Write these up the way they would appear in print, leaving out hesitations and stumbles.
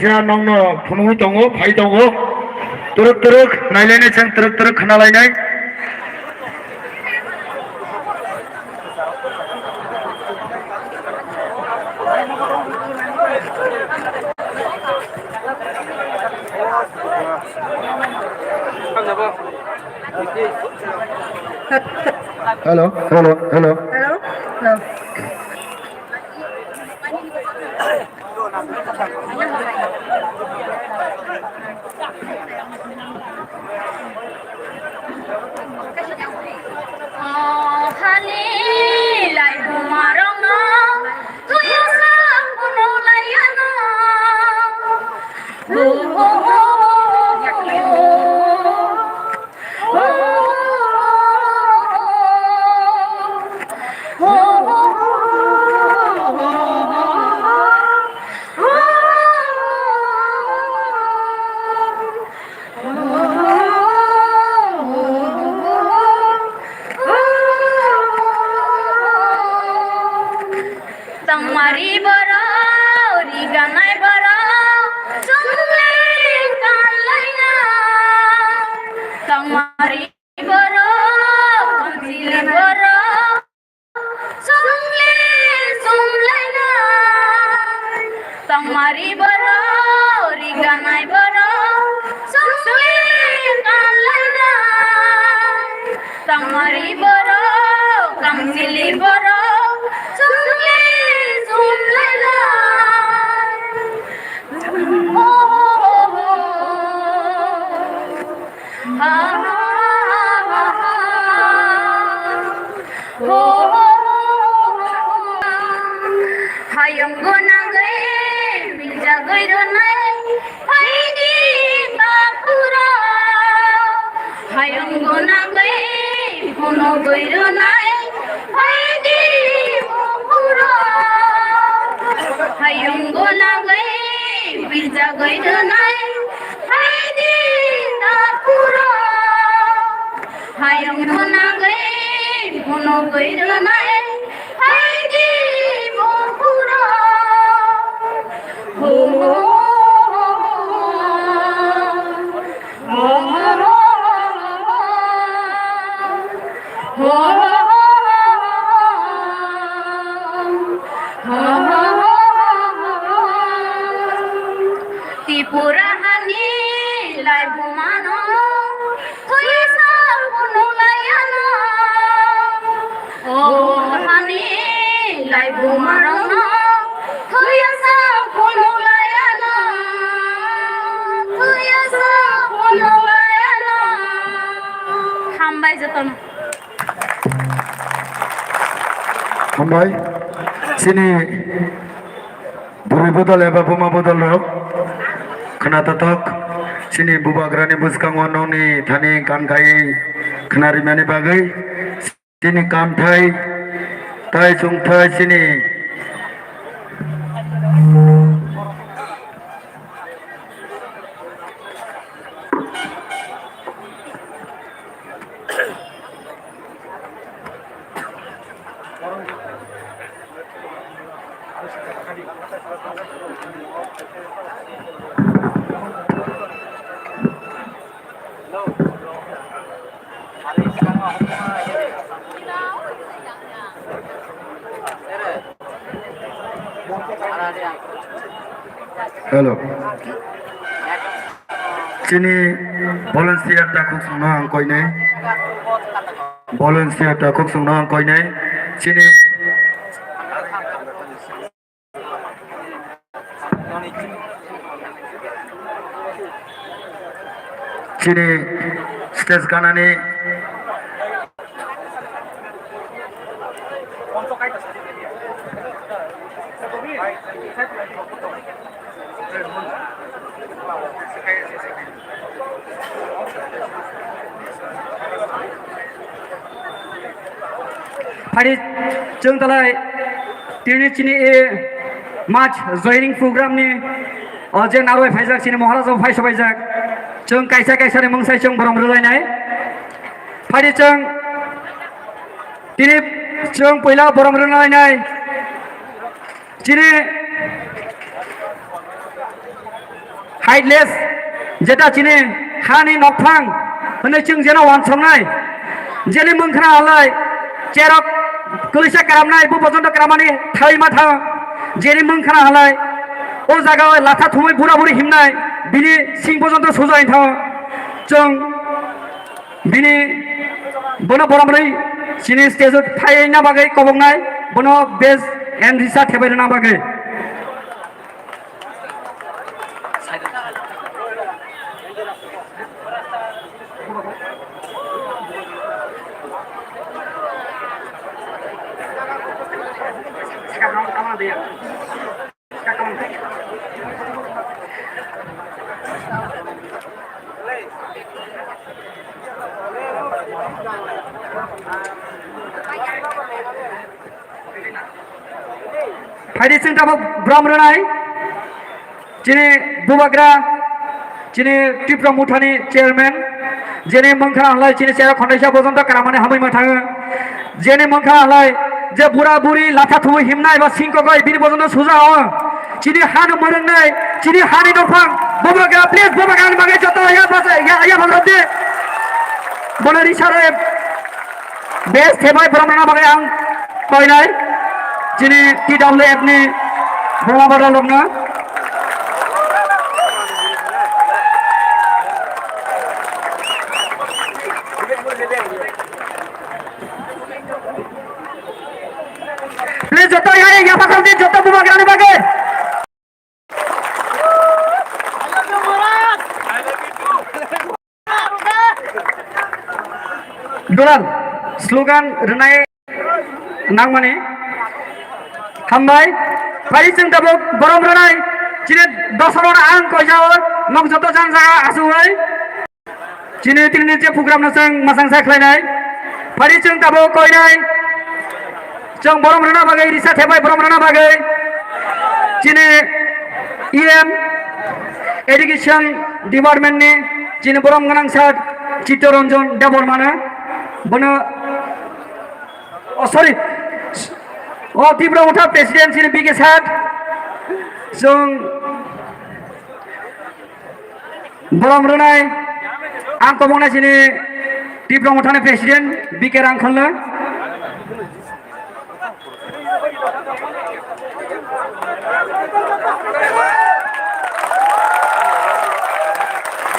जोंहा नंनो फुनुङै दङ भाई दङ तुरुक तुरुक नायलायनाय जों तुरुक तुरुक खोनालायनाय hello hello hello Hello? No. Honey, lại mà rong nó, tôi yêu sao cô nô lại nó. Mari bara, riga nai bara, sungle kalai na. Mari bara, kansile bara, sungle sunglai na. Mari bara, riga nai bara, sungle kalai na. Mari bara, kansile bara, sungle Hayong gunangay, bijagay runay, hay di bakura. Hayong gunangay, puno goy runay, hay di bakura. Hayong gunangay, bijagay runay, hay di bakura. Hayong gunangay, puno goy runay, hay di bakura. Tipura hani lai bumano, hoy sa puno layano. Oh hani lai bumano, hoy sa puno layano. Hoy sa puno layano. Hambay jatan. Hambay, sini bumi bodol eba buma bodol rok. Kenatatok sini bubagrani buskang wanoni thani kan kai kenari mani bagai sini kam thai thai chung thai sini Hello. Sini volunteer ta khuk sung nang koi nei. Volunteer ta khuk sung nang koi nei. Sini sini stage kanani Hari jeng talai tini chini e match joining program ni jeng naroi faijak chini Maharaja faisa faijak jeng kaisa kaisa ni mungsai jeng borong berlai nai hari jeng tini jeng poila borong berlai nai chini हाइटलेस जेटा चिने हानि नकफां होनो जों जेना वानसंनाय जेने मंखना हालाय चेरक कलिसा कारामनाय बो पजन्त कारामानि Thai माथा जेने मंखना हालाय ओ जागा लाथा थुमै बुरा बुरि हिमनाय बिनि सिं पजन्त सुजाय थाव जों बिनि बनो बरामरै चिनि स्टेज थाइना बागै कबंनाय बनो बेस एन्ड रिसा थेबायना बागै फाइदे जों दाबो ब्राह्मणनाय जिने बुबाग्रा जिने त्रिपुरा मुथानि चेयरमैन जेने मंखा हलाय जिने चेरा खन्दाइसा पजन्त कारामानि हामै थाङो जेने मंखा हलाय जे बुरा बुरि लाथा थुमै हिमनाय बा सिंकगय बिनि पजन्त सुजा हो जिनि हानो मोरोंनाय जिनि हानि दंफां बुबाग्रा प्लिज बुबाग्रानि बागै जत या भगवती बनरी सारे बेस थेबाय ब्राह्मणना बागै आं कयनाय जिनि TWF नि ब्रह्मबादा लग्न प्लीज जत या भगवती जत बुबाग्रानि बागै दुलाल स्लोगान रनाय नांमाने हामबाय फाइ जों दाबो बरम रनाय जिने दसरन आं कयजाव नक जत जान जागा आसुय जिने तिनि जे प्रोग्राम जों मासां साख्लायनाय फाइ जों दाबो कयनाय जों बरम रना बागै रिसा थेबाय बरम रना बागै जिने EM एडुकेशन डिपार्टमेंट नि जिने बरम गनां सार चित्तरंजन देबरमाना बनो सॉरी त्रिपुरा मुथा प्रेसिडेंट सिनि बिके सार जों बरम रनाय आं कमंना सिनि त्रिपुरा मुथानि प्रेसिडेंट बिके रांखलनो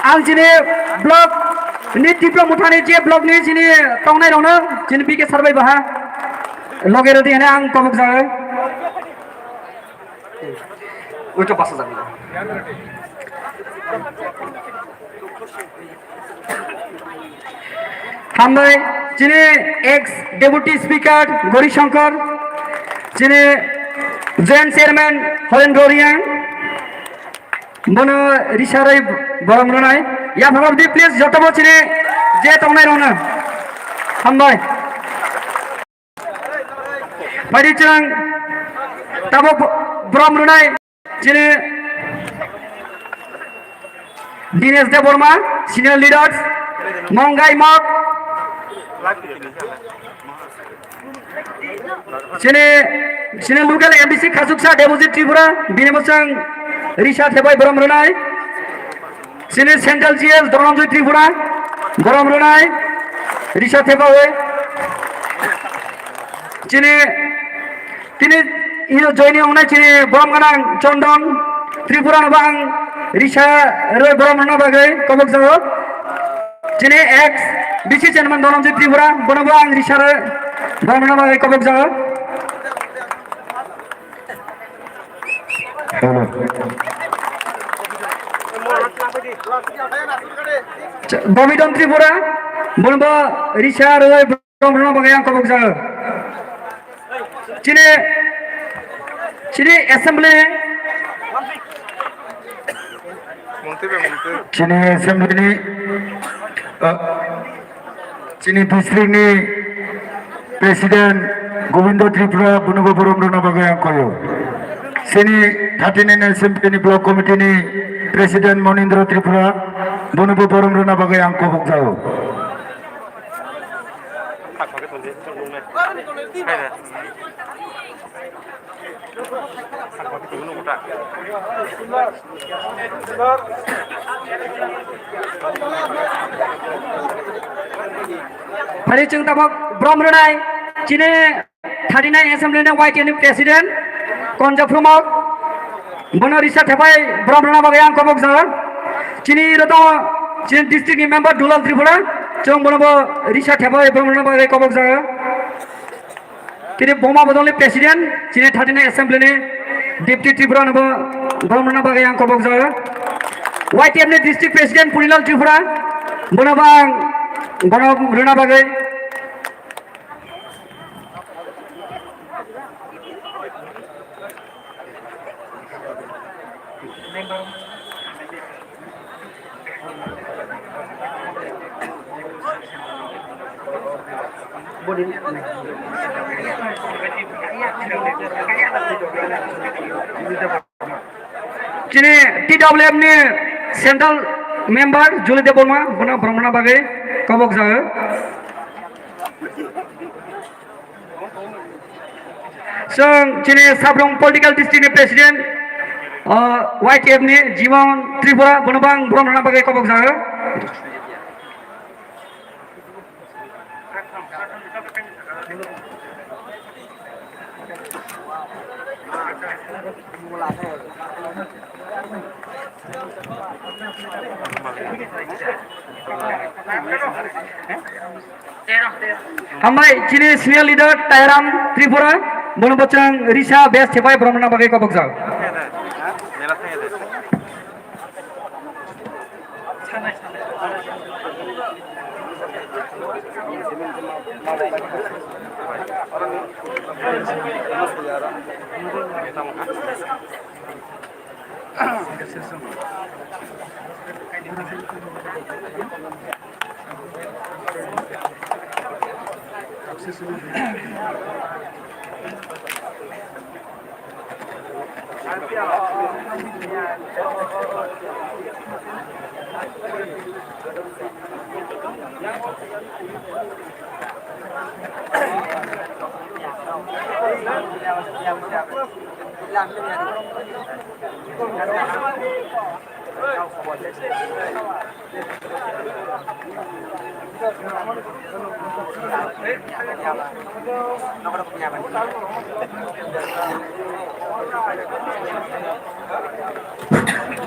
आं जिने ब्लॉक नि त्रिपुरा मुथानि जे ब्लॉक नि जिने तंनाय रनो जिने बिके सारबाय बहा लगे रदि हने आं कबक जाय उल्टा पासा जाबि हामबाय जिने x deputy speaker Gauri Shankar जिने जॉइंट चेयरमैन हरेंद्र रियां बनो रिसारै बरम रनाय या भगवती प्लीज जतबो चिने जे तंनाय रनो हामबाय फाइदे जों दाबो बरम रनाय जिने दिनेश देबरमा सिनियर लीडर्स मंगाई मग जिने लोकल MDC खासुकसा डेपुटी त्रिपुरा बिनेमोसं रिसा थेबाय बरम रनाय जिने सेंट्रल GS धनंजय त्रिपुरा बरम रनाय रिसा थेबाय जिने तिनि इनो जयनि होनाय जिने बरम गनां चंदन त्रिपुरा नबां रिसा रे बरम रना बागै कबक जाओ जिने x BC chairman Dhananjay Tripura बनबा आं रिसा रे बरम रना बागै कबक जाओ बबिदन त्रिपुरा बनबा रिसा रे बरम रना बागै आं कबक जाओ जिने असेंबली चिनी असेंबली चिनी डिस्ट्रिक्ट नि प्रेसिडेंट गोविंद त्रिपुरा बनबो बरम रना बागै आं कयो चिनी 39 असेंबली ब्लॉक कमिटी नि प्रेसिडेंट मनिन्द्र त्रिपुरा बनबो बरम रना बागै आं कबक जाओ Hari chung tabok Brom Renai, Chine 39 Assembly na White Union President, Konja Promok, Bono Risha Tepai, Brom Rena Bagayang Kobok Zar, Chine Roto, Chine District Member Dulal Tripura, Chung Bono Risha Tepai, Brom Rena Bagay Kobok Zar, Chine Boma Bodoli President, Chine 39 Assembly ne, Deputy Tripura Nabo, Brom Rena Bagayang Kobok Zar, White Union District President Purilal Tripura, Bono Bang, Bono Rena Bagay, Chine TWM ni Central Member Juli Deborma, Bono Brahmana Bagay, Kobok Zar. So, Chine Sabrong Political District President, YTF ni Jiwon Tripura, Bono Bang Brahmana Bagay Kobok Zar. Hamai Chine Senior Leader Tairam Tripura, Bono Bachang Risha Best Tepai Brahmana Bagay Kobok Zar.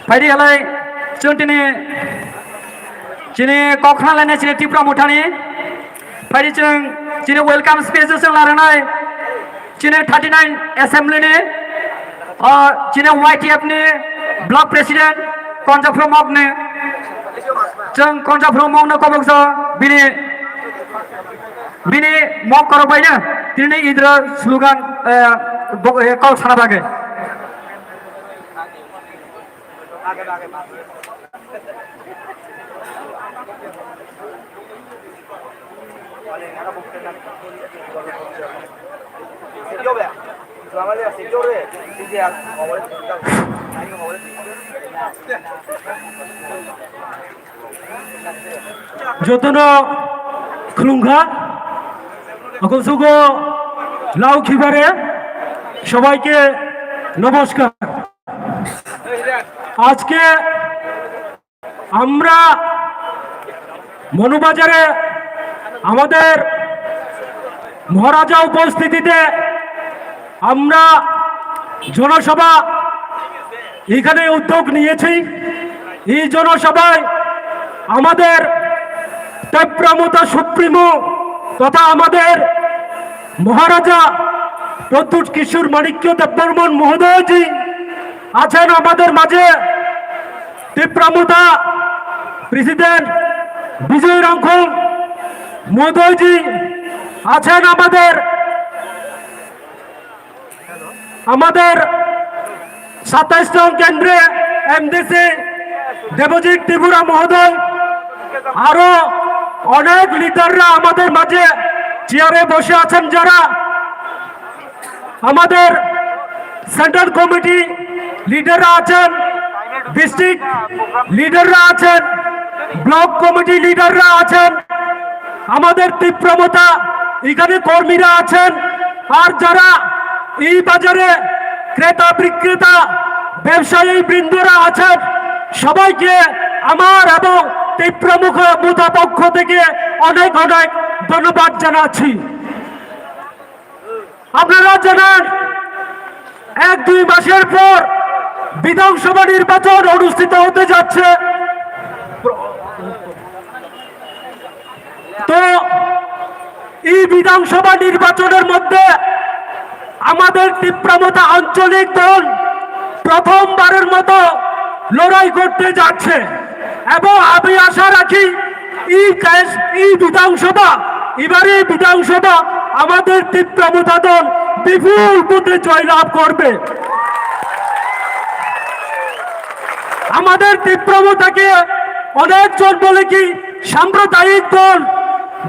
Padi halai chuntini chini kokha lane chini Tripura muthani padi chung chini welcome speeches chung laranai chini 39 assembly ni chini YTF ni block president Konja Promok ni chung Konja Promok na kobok sa bini mok korobai na tini idra slogan kau sana bagay Jotono Klungha Akosugo Lau Kibare সবাইকে নমস্কার আজকে আমরা মনুবাজারে আমাদের মহারাজা উপস্থিতিতে আমরা জনসভা এখানে উদ্যোগ নিয়েছি এই জনসভায় আমাদের তীব্রমতা সুপ্রিমো তথা আমাদের মহারাজা প্রত্যুষ কিশোর মাণিক্য দেববর্মন মহোদয়জি আছেন আমাদের মাঝে তীব্রমতা প্রেসিডেন্ট বিজয় রাংখং মহোদয়জি আছেন আমাদের 27 নং কেন্দ্রে এমডিসি দেবজিৎ ত্রিপুরা মহোদয় আরো অনেক লিডাররা আমাদের মাঝে চেয়ারে বসে আছেন যারা আমাদের সেন্ট্রাল কমিটি লিডাররা আছেন ডিস্ট্রিক্ট লিডাররা আছেন ব্লক কমিটি লিডাররা আছেন আমাদের তীব্রমতা এখানে কর্মীরা আছেন আর যারা এই বাজারে ক্রেতা বিক্রেতা ব্যবসায়ী বৃন্দরা আছেন, সবাইকে আমার এবং তীব্রমুখ মুথা পক্ষ থেকে অনেক অনেক ধন্যবাদ জানাচ্ছি। আপনারা জানেন 1-2 মাসের পর বিধানসভা নির্বাচন অনুষ্ঠিত হতে যাচ্ছে। তো এই বিধানসভা নির্বাচনের মধ্যে আমাদের তীব্রমতা আঞ্চলিক দল প্রথমবারের মতো লড়াই করতে যাচ্ছে এবং আমি আশা রাখি এই বিধানসভা আমাদের তীব্রমতা দল বিপুল ভোটে জয়লাভ করবে। আমাদের তীব্রমতাকে অনেকজন বলে কি সাম্প্রদায়িক দল,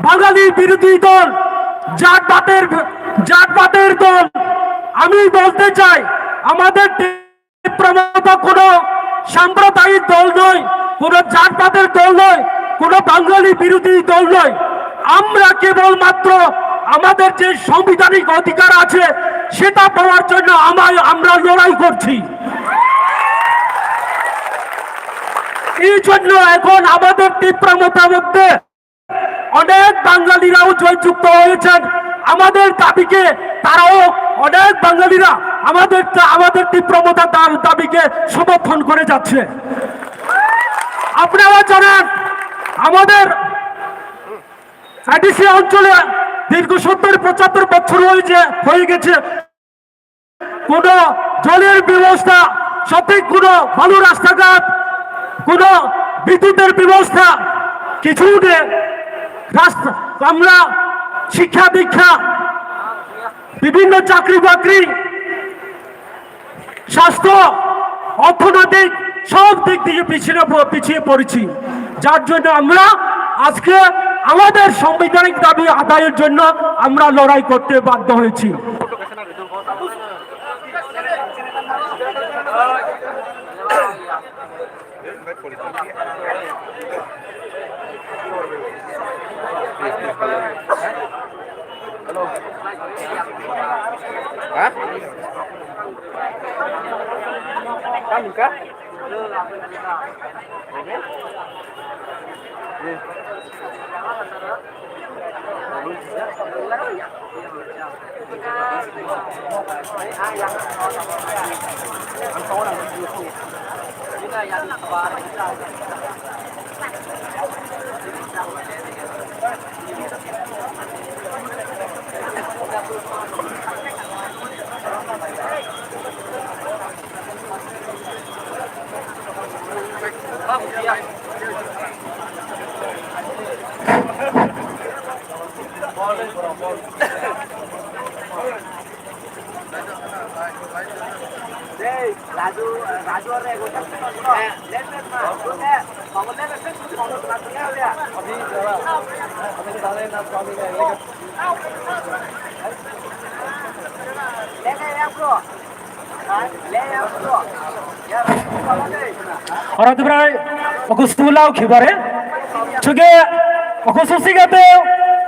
বাঙালি বিরোধী দল, জাতপাতের দল। আমি বলতে চাই আমাদের তীব্রমতা কোনো সাম্প্রদায়িক দল নয়, কোনো জাতপাতের দল নয়, কোনো বাঙালি বিরোধী দল নয়। আমরা কেবলমাত্র আমাদের যে সাংবিধানিক অধিকার আছে সেটা পাওয়ার জন্য আমরা লড়াই করছি। এই জন্য এখন আমাদের তীব্রমতার মধ্যে অনেক বাঙালিরাও জয়যুক্ত হয়েছেন। আমাদের দাবিকে তারাও অনেক বাঙালিরা আমাদের তীব্রমতা দাবিকে সমর্থন করে যাচ্ছে। আপনারা জানেন আমাদের আদিবাসী অঞ্চলে দীর্ঘ 70-75 বছর হয়ে গেছে কোনো জলের ব্যবস্থা, সঠিক কোনো ভালো রাস্তাঘাট, কোনো বিদ্যুতের ব্যবস্থা কিছু নেই। আমরা শিক্ষা দীক্ষা, বিভিন্ন চাকরি বাকরি, স্বাস্থ্য, অর্থনৈতিক সব দিক থেকে পিছিয়ে পড়েছি। যার জন্য আমরা আজকে আমাদের সাংবিধানিক দাবি আদায়ের জন্য আমরা লড়াই করতে বাধ্য হয়েছি। Orang tu berai, aku setulau khibare. Juga aku susi kata,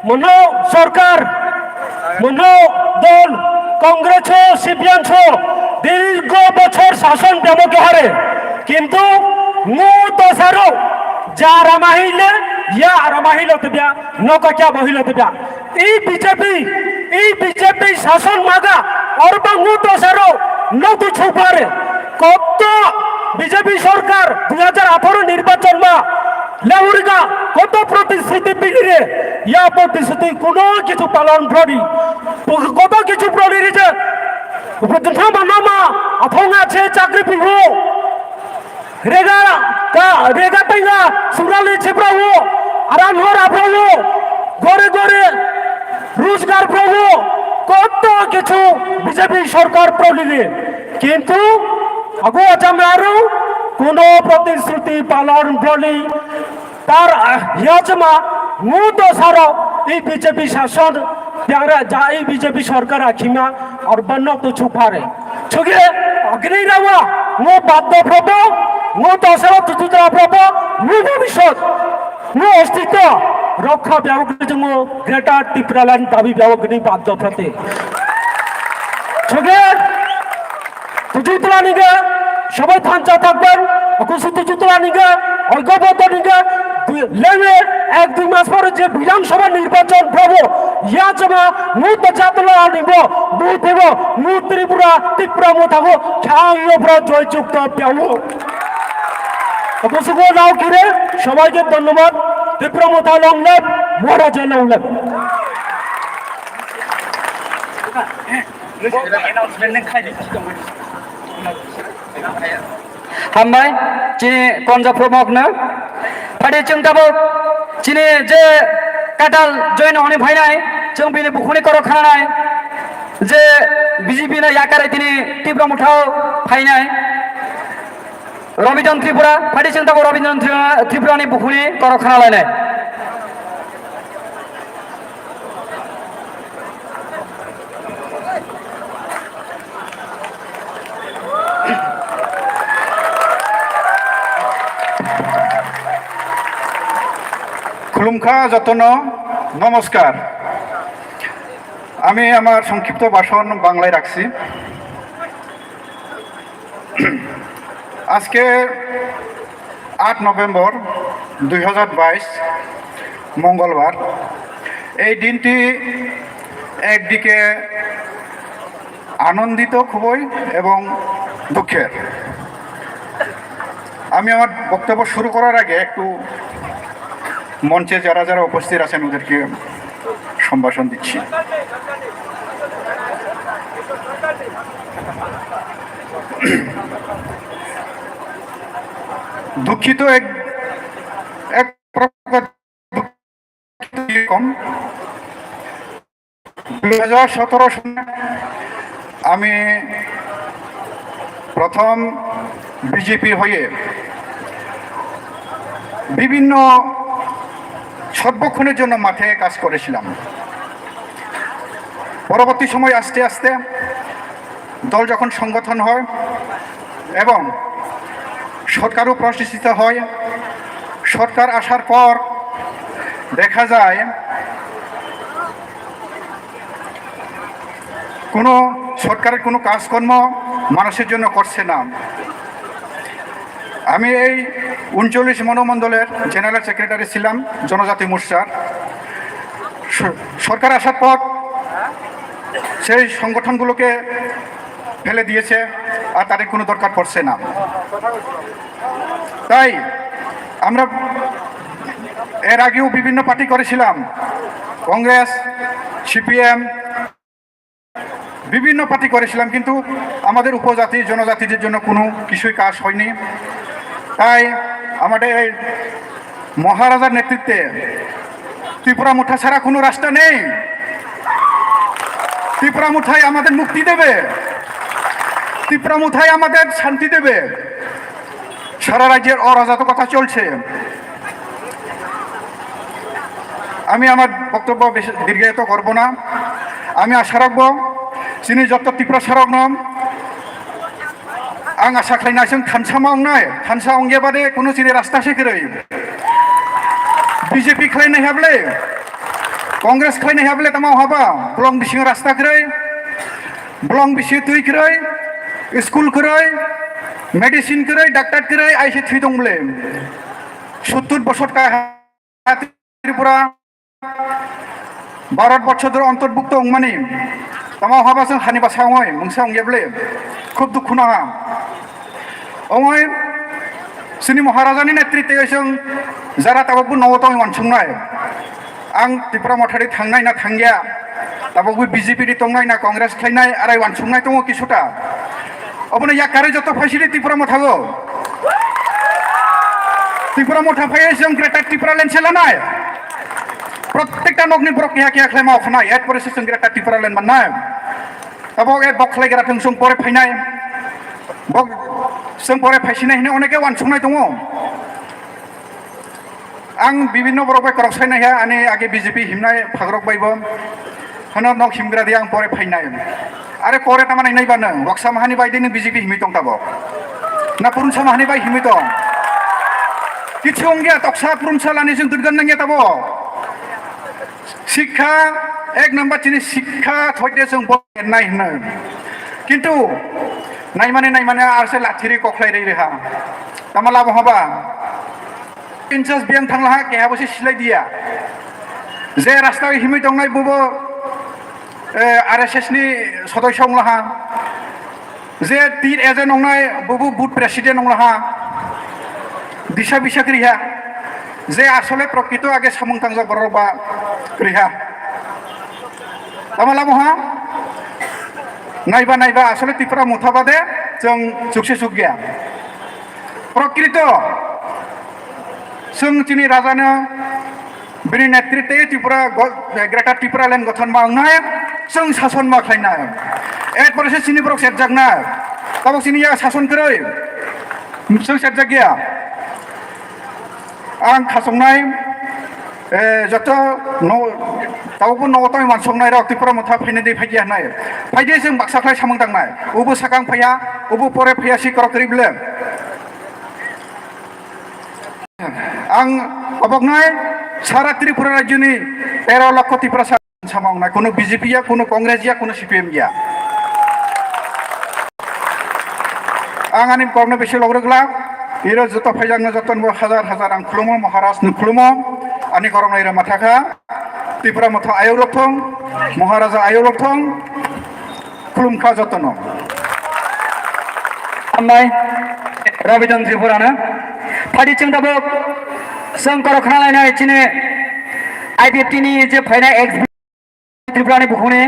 mono sarkar, mono dol, kongres ho, CPN ho, দীর্ঘ বছর শাসন দেবকে হারে কিন্তু মু দশারো যারা মাহিলে ইয়া আর মাহিলে তবিয়া নককিয়া মহিলা তবিয়া এই বিজেপি শাসন মাগা আর মু দশারো নতু ছুপারে কত বিজেপি সরকার 2018 নির্বাচন মা লেউরিগা কত প্রতিশ্রুতি বিগিরে ইয়া প্রতিশ্রুতি কোনো কিছু পালন করি কত কিছু প্রণীত nama athonga che chakri pihu rega taiga surali chiprahu aran hora prahu gore রোজগার প্রভু কত কিছু বিজেপি সরকার প্রণীত কিন্তু আগো আচামারু কোন প্রতিশ্রুতি পালন করি তার ইয়াজমা মু দশার এই বিজেপি শাসন যাই বিজেপি সরকার আখিমা আর বন্য তো ছুপারে ছুগে অগ্নি রাওয়া মু বাধ্য প্রভু মু দশার তুতুরা প্রভু মু ভবিষ্যৎ মু অস্তিত্ব রক্ষা ব্যবহার মু গ্রেটার ত্রিপুরাল্যান্ড দাবি ব্যবহার বাধ্য প্রতি ছুগে তুজুতলা নিগে সবাই থানচা থাকবেন অকুশি তুজুতলা নিগে ঐক্যবদ্ধ নিগে লেগে 1-2 মাস পরে যে বিধানসভা নির্বাচন পাবো ইয়া জমা মুত জাতলা নিব দুই দেব মুত ত্রিপুরা মোথাবো ছাইয়প্রা জয়যুক্ত পাবো অকুশি নাও কিরে সবাইকে ধন্যবাদ ত্রিপুরা মোথা লং লেফট মহারাজা লং লেফট हामबाय चिनि कन्जा प्रमोगनो फादि जों दाबो चिनि जे काटाल जयन हनि फायनाय जों बिनि बुखुनि कर खानाय जे बीजेपी ना याकारे तिनि तीव्र मुठाव फायनाय रविचन्द्र त्रिपुरा फादि जों दाबो रविचन्द्र त्रिपुरानि बुखुनि कर खानालायनाय খুলুমখা যতন নমস্কার আমি আমার সংক্ষিপ্ত ভাষণ বাংলায় রাখছি আজকে 8 নভেম্বর 2022 মঙ্গলবার এই দিনটি একদিকে আনন্দিত খুবই এবং দুঃখের আমি আমার বক্তব্য শুরু করার আগে একটু মঞ্চে যারা যারা উপস্থিত আছেন ওদেরকে সম্ভাষণ দিচ্ছি দুঃখিত এক প্রকার 2017 সালে আমি প্রথম বিজেপি হয়ে বিভিন্ন সর্বক্ষণের জন্য মাঠে কাজ করেছিলাম পরবর্তী সময় আস্তে আস্তে দল যখন সংগঠন হয় এবং সরকারও প্রতিষ্ঠিত হয় সরকার আসার পর দেখা যায় কোনো সরকারের কোনো কাজকর্ম মানুষের জন্য করছে না আমি এই 39 মনোমণ্ডলের জেনারেল সেক্রেটারি ছিলাম জনজাতি মোর্চার সরকার আসার পর সেই সংগঠনগুলোকে ফেলে দিয়েছে আর তাদের কোনো দরকার পড়ছে না তাই আমরা এর আগেও বিভিন্ন পার্টি করেছিলাম কংগ্রেস সিপিএম বিভিন্ন পার্টি করেছিলাম কিন্তু আমাদের উপজাতি জনজাতিদের জন্য কোনো কিছুই কাজ হয়নি তাই আমাদের এই মহারাজার নেতৃত্বে ত্রিপুরা মুঠা ছাড়া কোনো রাস্তা নেই ত্রিপুরা মুঠাই আমাদের মুক্তি দেবে ত্রিপুরা মুঠাই আমাদের শান্তি দেবে সারা রাজ্যের অরাজকতা চলছে আমি আমার বক্তব্য বেশি দীর্ঘায়িত করব না আমি আশা রাখবো যিনি যত ত্রিপুরা সারক নাম आं आसा खालामनाय जों थानसा मावनाय थानसा अंगे बादे कुनु जिनि रास्ता सेखरै बीजेपी खालामनाय हाबले कांग्रेस खालामनाय हाबले तमाव हाबा ब्लंग बिसिं रास्ता खरै ब्लंग बिसि तुइ खरै स्कुल खरै मेडिसिन खरै डाक्टर खरै आइसे थुइ दंले 70 বছর का त्रिपुरा भारतबर्ष धर अंतर्भुक्त अंगमानि तमाव हाबा जों हानि बासावय मोनसे अंगेबले खूब दुखु नाङा ओमय जोंनि महाराजानि नेतृत्वयै जों जारा ताबाबो नवताव वानसुंनाय आं त्रिपुरा मथारि थांनाय ना थांगिया ताबाबो बीजेपी नि तंनाय ना कांग्रेस खायनाय आरो वानसुंनाय दङ किसुटा अबनो या कारे जत फाइसिलि त्रिपुरा मथागो त्रिपुरा मथा फाय जों ग्रेटार त्रिपुरा लेन सेलानाय प्रत्येकटा नगनि ब्रक किया किया खालाम मावखानाय एट परिसि जों ग्रेटार त्रिपुरा लेन बाननाय ताबाव ए बखलायग्रा थोंसों परे फायनाय बक जों परे फायसिनाय हिने अनेके वानसुंनाय दङ आं विभिन्न बरबाय करसायनाय हा आने आगे बीजेपी हिमनाय फाग्रक बायबो हनो नक हिमग्रादि आं परे फायनाय आरे परे तामानाय नायबानो बक्सा माहानि बायदिनो बीजेपी हिमि दं ताबो ना पुरुनसा माहानि बाय हिमि दं किछु अंगे तक्सा पुरुनसा लानि जों दुर्गन नांगे ताबो शिक्षा एक नम्बर चिनि शिक्षा थयदे जों बयनाय होनो কিন্তু নাইমানে आरसे लाथिरि कख्लायरै रेहा तामाला बहाबा इनचार्ज बियां थांलाहा केहाबोसे सिलाय दिया जे रास्ता हिमै दंनाय बुबो आरएसएस नि सदस्य नंलाहा जे तीर एजेन्ट नंनाय बुबो बुथ प्रेसिडेन्ट नंलाहा दिशा बिसा क्रिया जे आसले प्रकृत आगे सामं थांजा बरबा क्रिया तामाला बहा नायबा आसले त्रिपुरा मुथाबादे जों जुगसे जुग गया प्रकृत जों दिनै राजानो बिनि नेतृत्वे त्रिपुरा ग्रेटार त्रिपुरा लेण्ड गठन मावनाय जों शासन माखायनाय एरपरसे सिनि ब्रक सेरजागनाय ताबक सिनि शासन करै जों सेरजाग गया आं खासंनाय जत तावबो न'ताव मानसंनाय राव त्रिपुरा मुथा फैनो दै फैया नाय फायदे जों बाक्साख्लाय सामों दांनाय उबो सागां फैया उबो परे फैया सिकरकरि बिले आं अबगनाय सारा त्रिपुरा राज्यनि 13 लाख त्रिपुरा सामावनाय कोनो बीजेपी या कोनो कांग्रेस या कोनो सीपीएम गया आं आनि करनो बेसे लग्रगला इरो जत फैजांनो जतन हजार आं खुलुमो महाराजनो खुलुमो आनि करमनाय रा माथाखा त्रिपुरा मथा आयरथं महाराजा आयरथं खुलुमखा जतन आमबाय रबिदन त्रिपुरानो फादिचों दाबो जों करखनालायनाय चिने आईपीएफटी नि जे फायनाय एक्स त्रिपुरानि बुखुने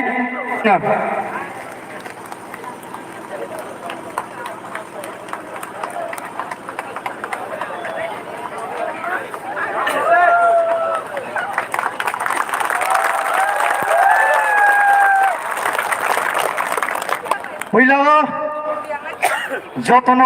হইল যতন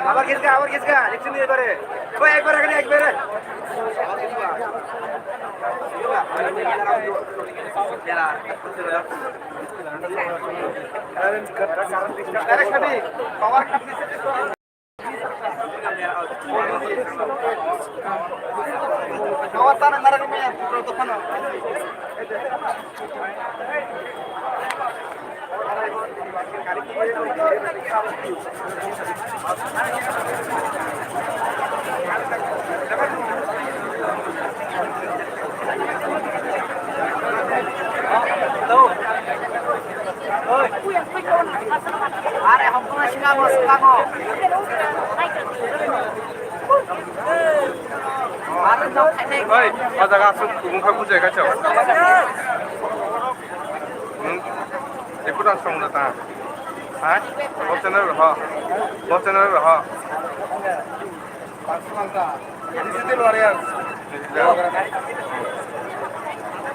আবার গেছগা ইলেকশন দিয়ে পারে ওই একবার এখানে একবারে আরে हमको सिंगामो सिंगामो আরে তো খাইতে ওই বাজার আসুন গুমখা বুঝে গেছো এপুরা সং না তা হ্যাঁ বচনের রহ পাঁচমানটা দিতে লড়ে আর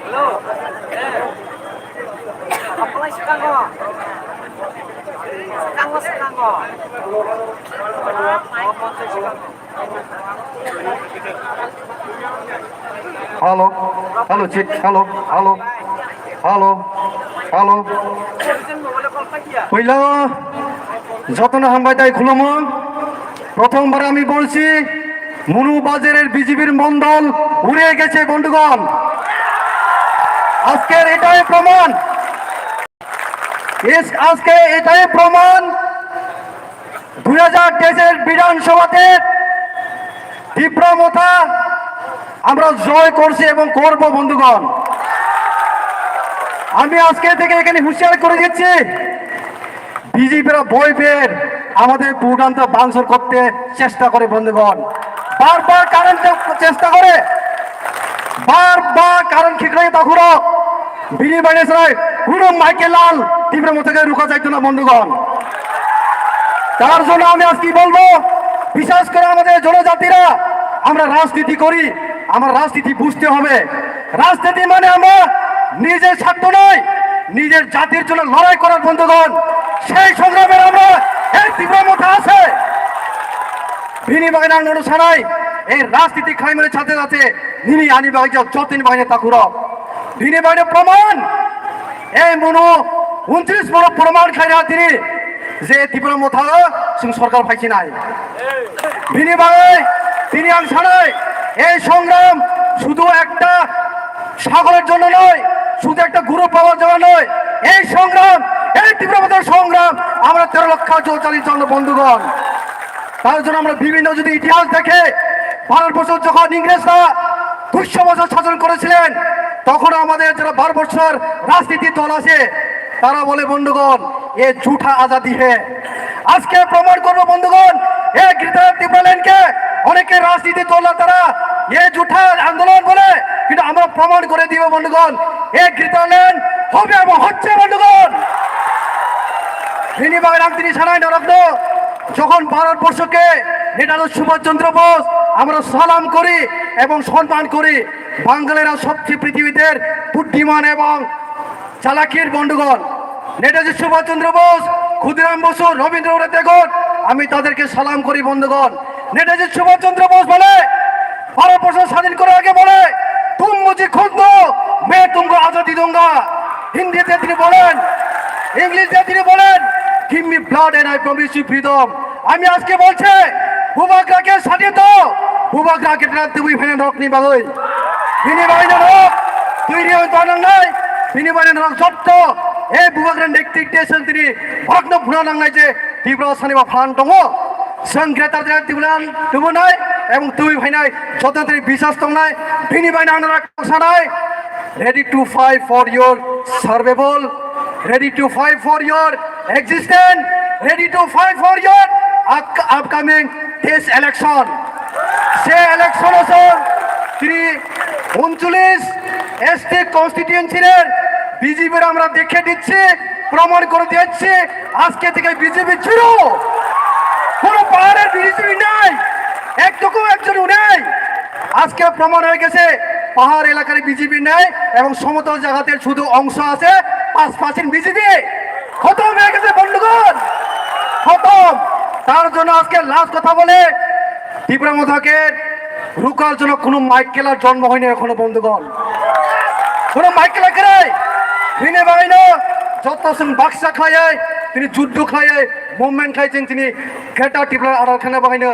হ্যালো हमको सिंगामो सिंगामो হ্যালো হ্যালো চিট হ্যালো হ্যালো হ্যালো হ্যালো হইল যতন হামবাই তাই খুলমো প্রথমবার আমি বলছি মুনু বাজারের বিজেপির মন্ডল উড়ে গেছে বন্ধুগণ আজকের এটাই প্রমাণ আজকে এটাই প্রমাণ 2023 বিধানসভাতে ত্রিপুরা মথা আমরা জয় করছি এবং করব বন্ধুগণ আমি আজকে থেকে এখানে হুঁশিয়ার করে দিচ্ছি বিজেপিরা বই বের আমাদের ভোটান্ত বাঞ্ছর করতে চেষ্টা করে বন্ধুগণ বারবার কারণ চেষ্টা করে বারবার কারণ খিকড়াই তখুরো বিনিময় কোনো মাইকে লাল তীব্র মতো রুকা যাইতো না বন্ধুগণ তার জন্য আমি আজ কি বলবো বিশেষ করে আমাদের জনজাতিরা আমরা রাজনীতি করি আমার রাজনীতি বুঝতে হবে রাজনীতি মানে আমরা নিজের স্বার্থ নয় নিজের জাতির জন্য লড়াই করার বন্ধুগণ সেই সংগ্রামের আমরা এই তীব্র মতো আছে বিনিময় নাঙ্গন ছাড়াই এই রাজনীতি খাইমের সাথে সাথে নিমি আনিবাগ যতীন বাহিনী তাকুর বিনিময় প্রমাণ এই মনো 29 বড় প্রমাণ খাইরা তিনি যে ত্রিপুরা মথা সরকার পাইছি নাই বিনিময়ে তিনি আং সানাই এই সংগ্রাম শুধু একটা সাগরের জন্য নয়, শুধু একটা গুরু পাওয়ার জন্য নয়, এই সংগ্রাম, এই তীব্রতার সংগ্রাম আমরা 13 লক্ষ 44 জন বন্ধুগণ। তার জন্য আমরা বিভিন্ন যদি ইতিহাস দেখে ভারতবর্ষ যখন ইংরেজরা 200 বছর শাসন করেছিলেন, তখন আমাদের যারা 12 বছর রাজনীতির দল আছে তারা বলে বন্ধুগণ এ ঝুঠা আজাদি হে। আজকে প্রমাণ করবো বন্ধুগণ, এই গ্রেটার ত্রিপুরাল্যান্ডকে অনেকে রাজনীতির দল তারা এ ঝুঠা আন্দোলন বলে, কিন্তু আমরা প্রমাণ করে দিব বন্ধুগণ এই গ্রেটারল্যান্ড হবে এবং হচ্ছে বন্ধুগণ। বিনিময় নাম তিনি সানাই নরগ্ন যখন ভারতবর্ষকে নেতাজি সুভাষচন্দ্র বোস আমরা সালাম করি এবং সম্মান করি। বাঙালিরা সবচেয়ে পৃথিবীতে বুদ্ধিমান এবং চালাকির বন্ধুগণ নেতাজি সুভাষচন্দ্র বোস, ক্ষুদিরাম বসু, রবীন্দ্রনাথ ঠাকুর, আমি তাদেরকে সালাম করি বন্ধুগণ। নেতাজি সুভাষচন্দ্র বোস বলে ভারতবর্ষ স্বাধীন করার আগে বলে তুম মুঝে খুদ দো মে তুমকো আজাদি दूंगा। হিন্দিতে তিনি বলেন, ইংলিশে তিনি বলেন give me blood and I promise you freedom। আমি আজকে বলছে ভূভাগরাকে স্বাধীন দাও, ভূভাগরাকে তুমি ভেঙে রক নি বাগই বিনিময় রক তুই নিয়ে বানাঙ্গাই বিনিময় রক সত্য এই ভূভাগরান ডিক্টেশন তিনি ভগ্ন ভুনা নাঙ্গাই যে তীব্র সানিবা ফান দङ जों ग्रेटार ত্রিপুরাল্যান্ড দুবনাই এবং তুই ভাইনাই যতদিন বিশ্বাস দংনাই বিনিময় নাংরা সানাই ready to fight for your survival, ready to fight for your existence, ready to fight for your upcoming this election। Say election আছে তিনি 39 এসটি কনস্টিটিউয়েন্সির বিজেপির আমরা দেখে দিচ্ছি, প্রমাণ করে দিচ্ছি আজকে থেকে বিজেপি জিরো, কোনো পাহাড়ের বিজেপি নাই, একজন নেই। আজকে প্রমাণ হয়ে গেছে পাহাড় এলাকার বিজেপি নেই এবং সমতল জায়গাতে শুধু অংশ আছে 5% বিজেপি। খতম হয়ে গেছে বন্ধুগণ, খতম। তার জন্য আজকে লাস্ট কথা বলে ত্রিপুরা মথাকে রুকার জন্য কোনো মাইক খেলার জন্ম হয়নি এখনো বন্ধুগণ, কোনো মাইক খেলা করে বিনে বাহিনী যত বাক্সা খায় তিনি যুদ্ধ খায় মুভমেন্ট খাইছেন তিনি গ্রেটার ত্রিপুরা আরাখানা বাহিনী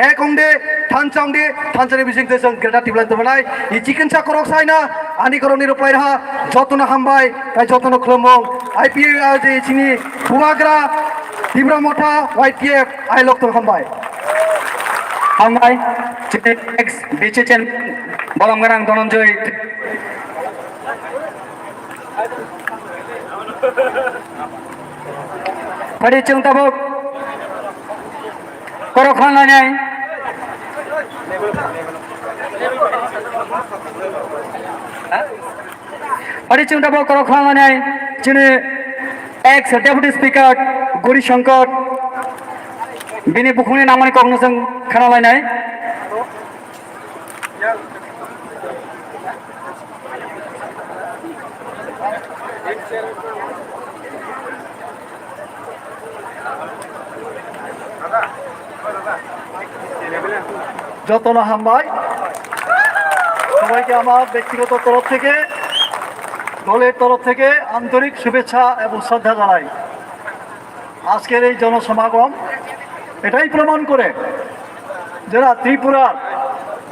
এক অংদে থানচাংদে থানচানি বিজিং দেশং গ্রেটার ত্রিপুরা তবনাই ই চিকিৎসা করক সাইনা আনিকরণের উপায় রাহা যতন হামবাই তাই যতন খুলমং আইপিএ যে চিনি ভুমাগ্রা ত্রিপুরা মঠা ওয়াইপিএফ আই লক্ত হামবাই হামবাই এক্স বিচেচেন বলমগারাং Dhananjoy Padi chung tabuk korok khanganai Padi chung tabuk korok khanganai chini ex deputy speaker Guri Shankar bini bukhuni namani cognizant khanalainai যতন হামবাই সবাইকে আমার ব্যক্তিগত তরফ থেকে দলের তরফ থেকে আন্তরিক শুভেচ্ছা এবং শ্রদ্ধা জানাই। আজকের এই জনসমাগম এটাই প্রমাণ করে যারা ত্রিপুরার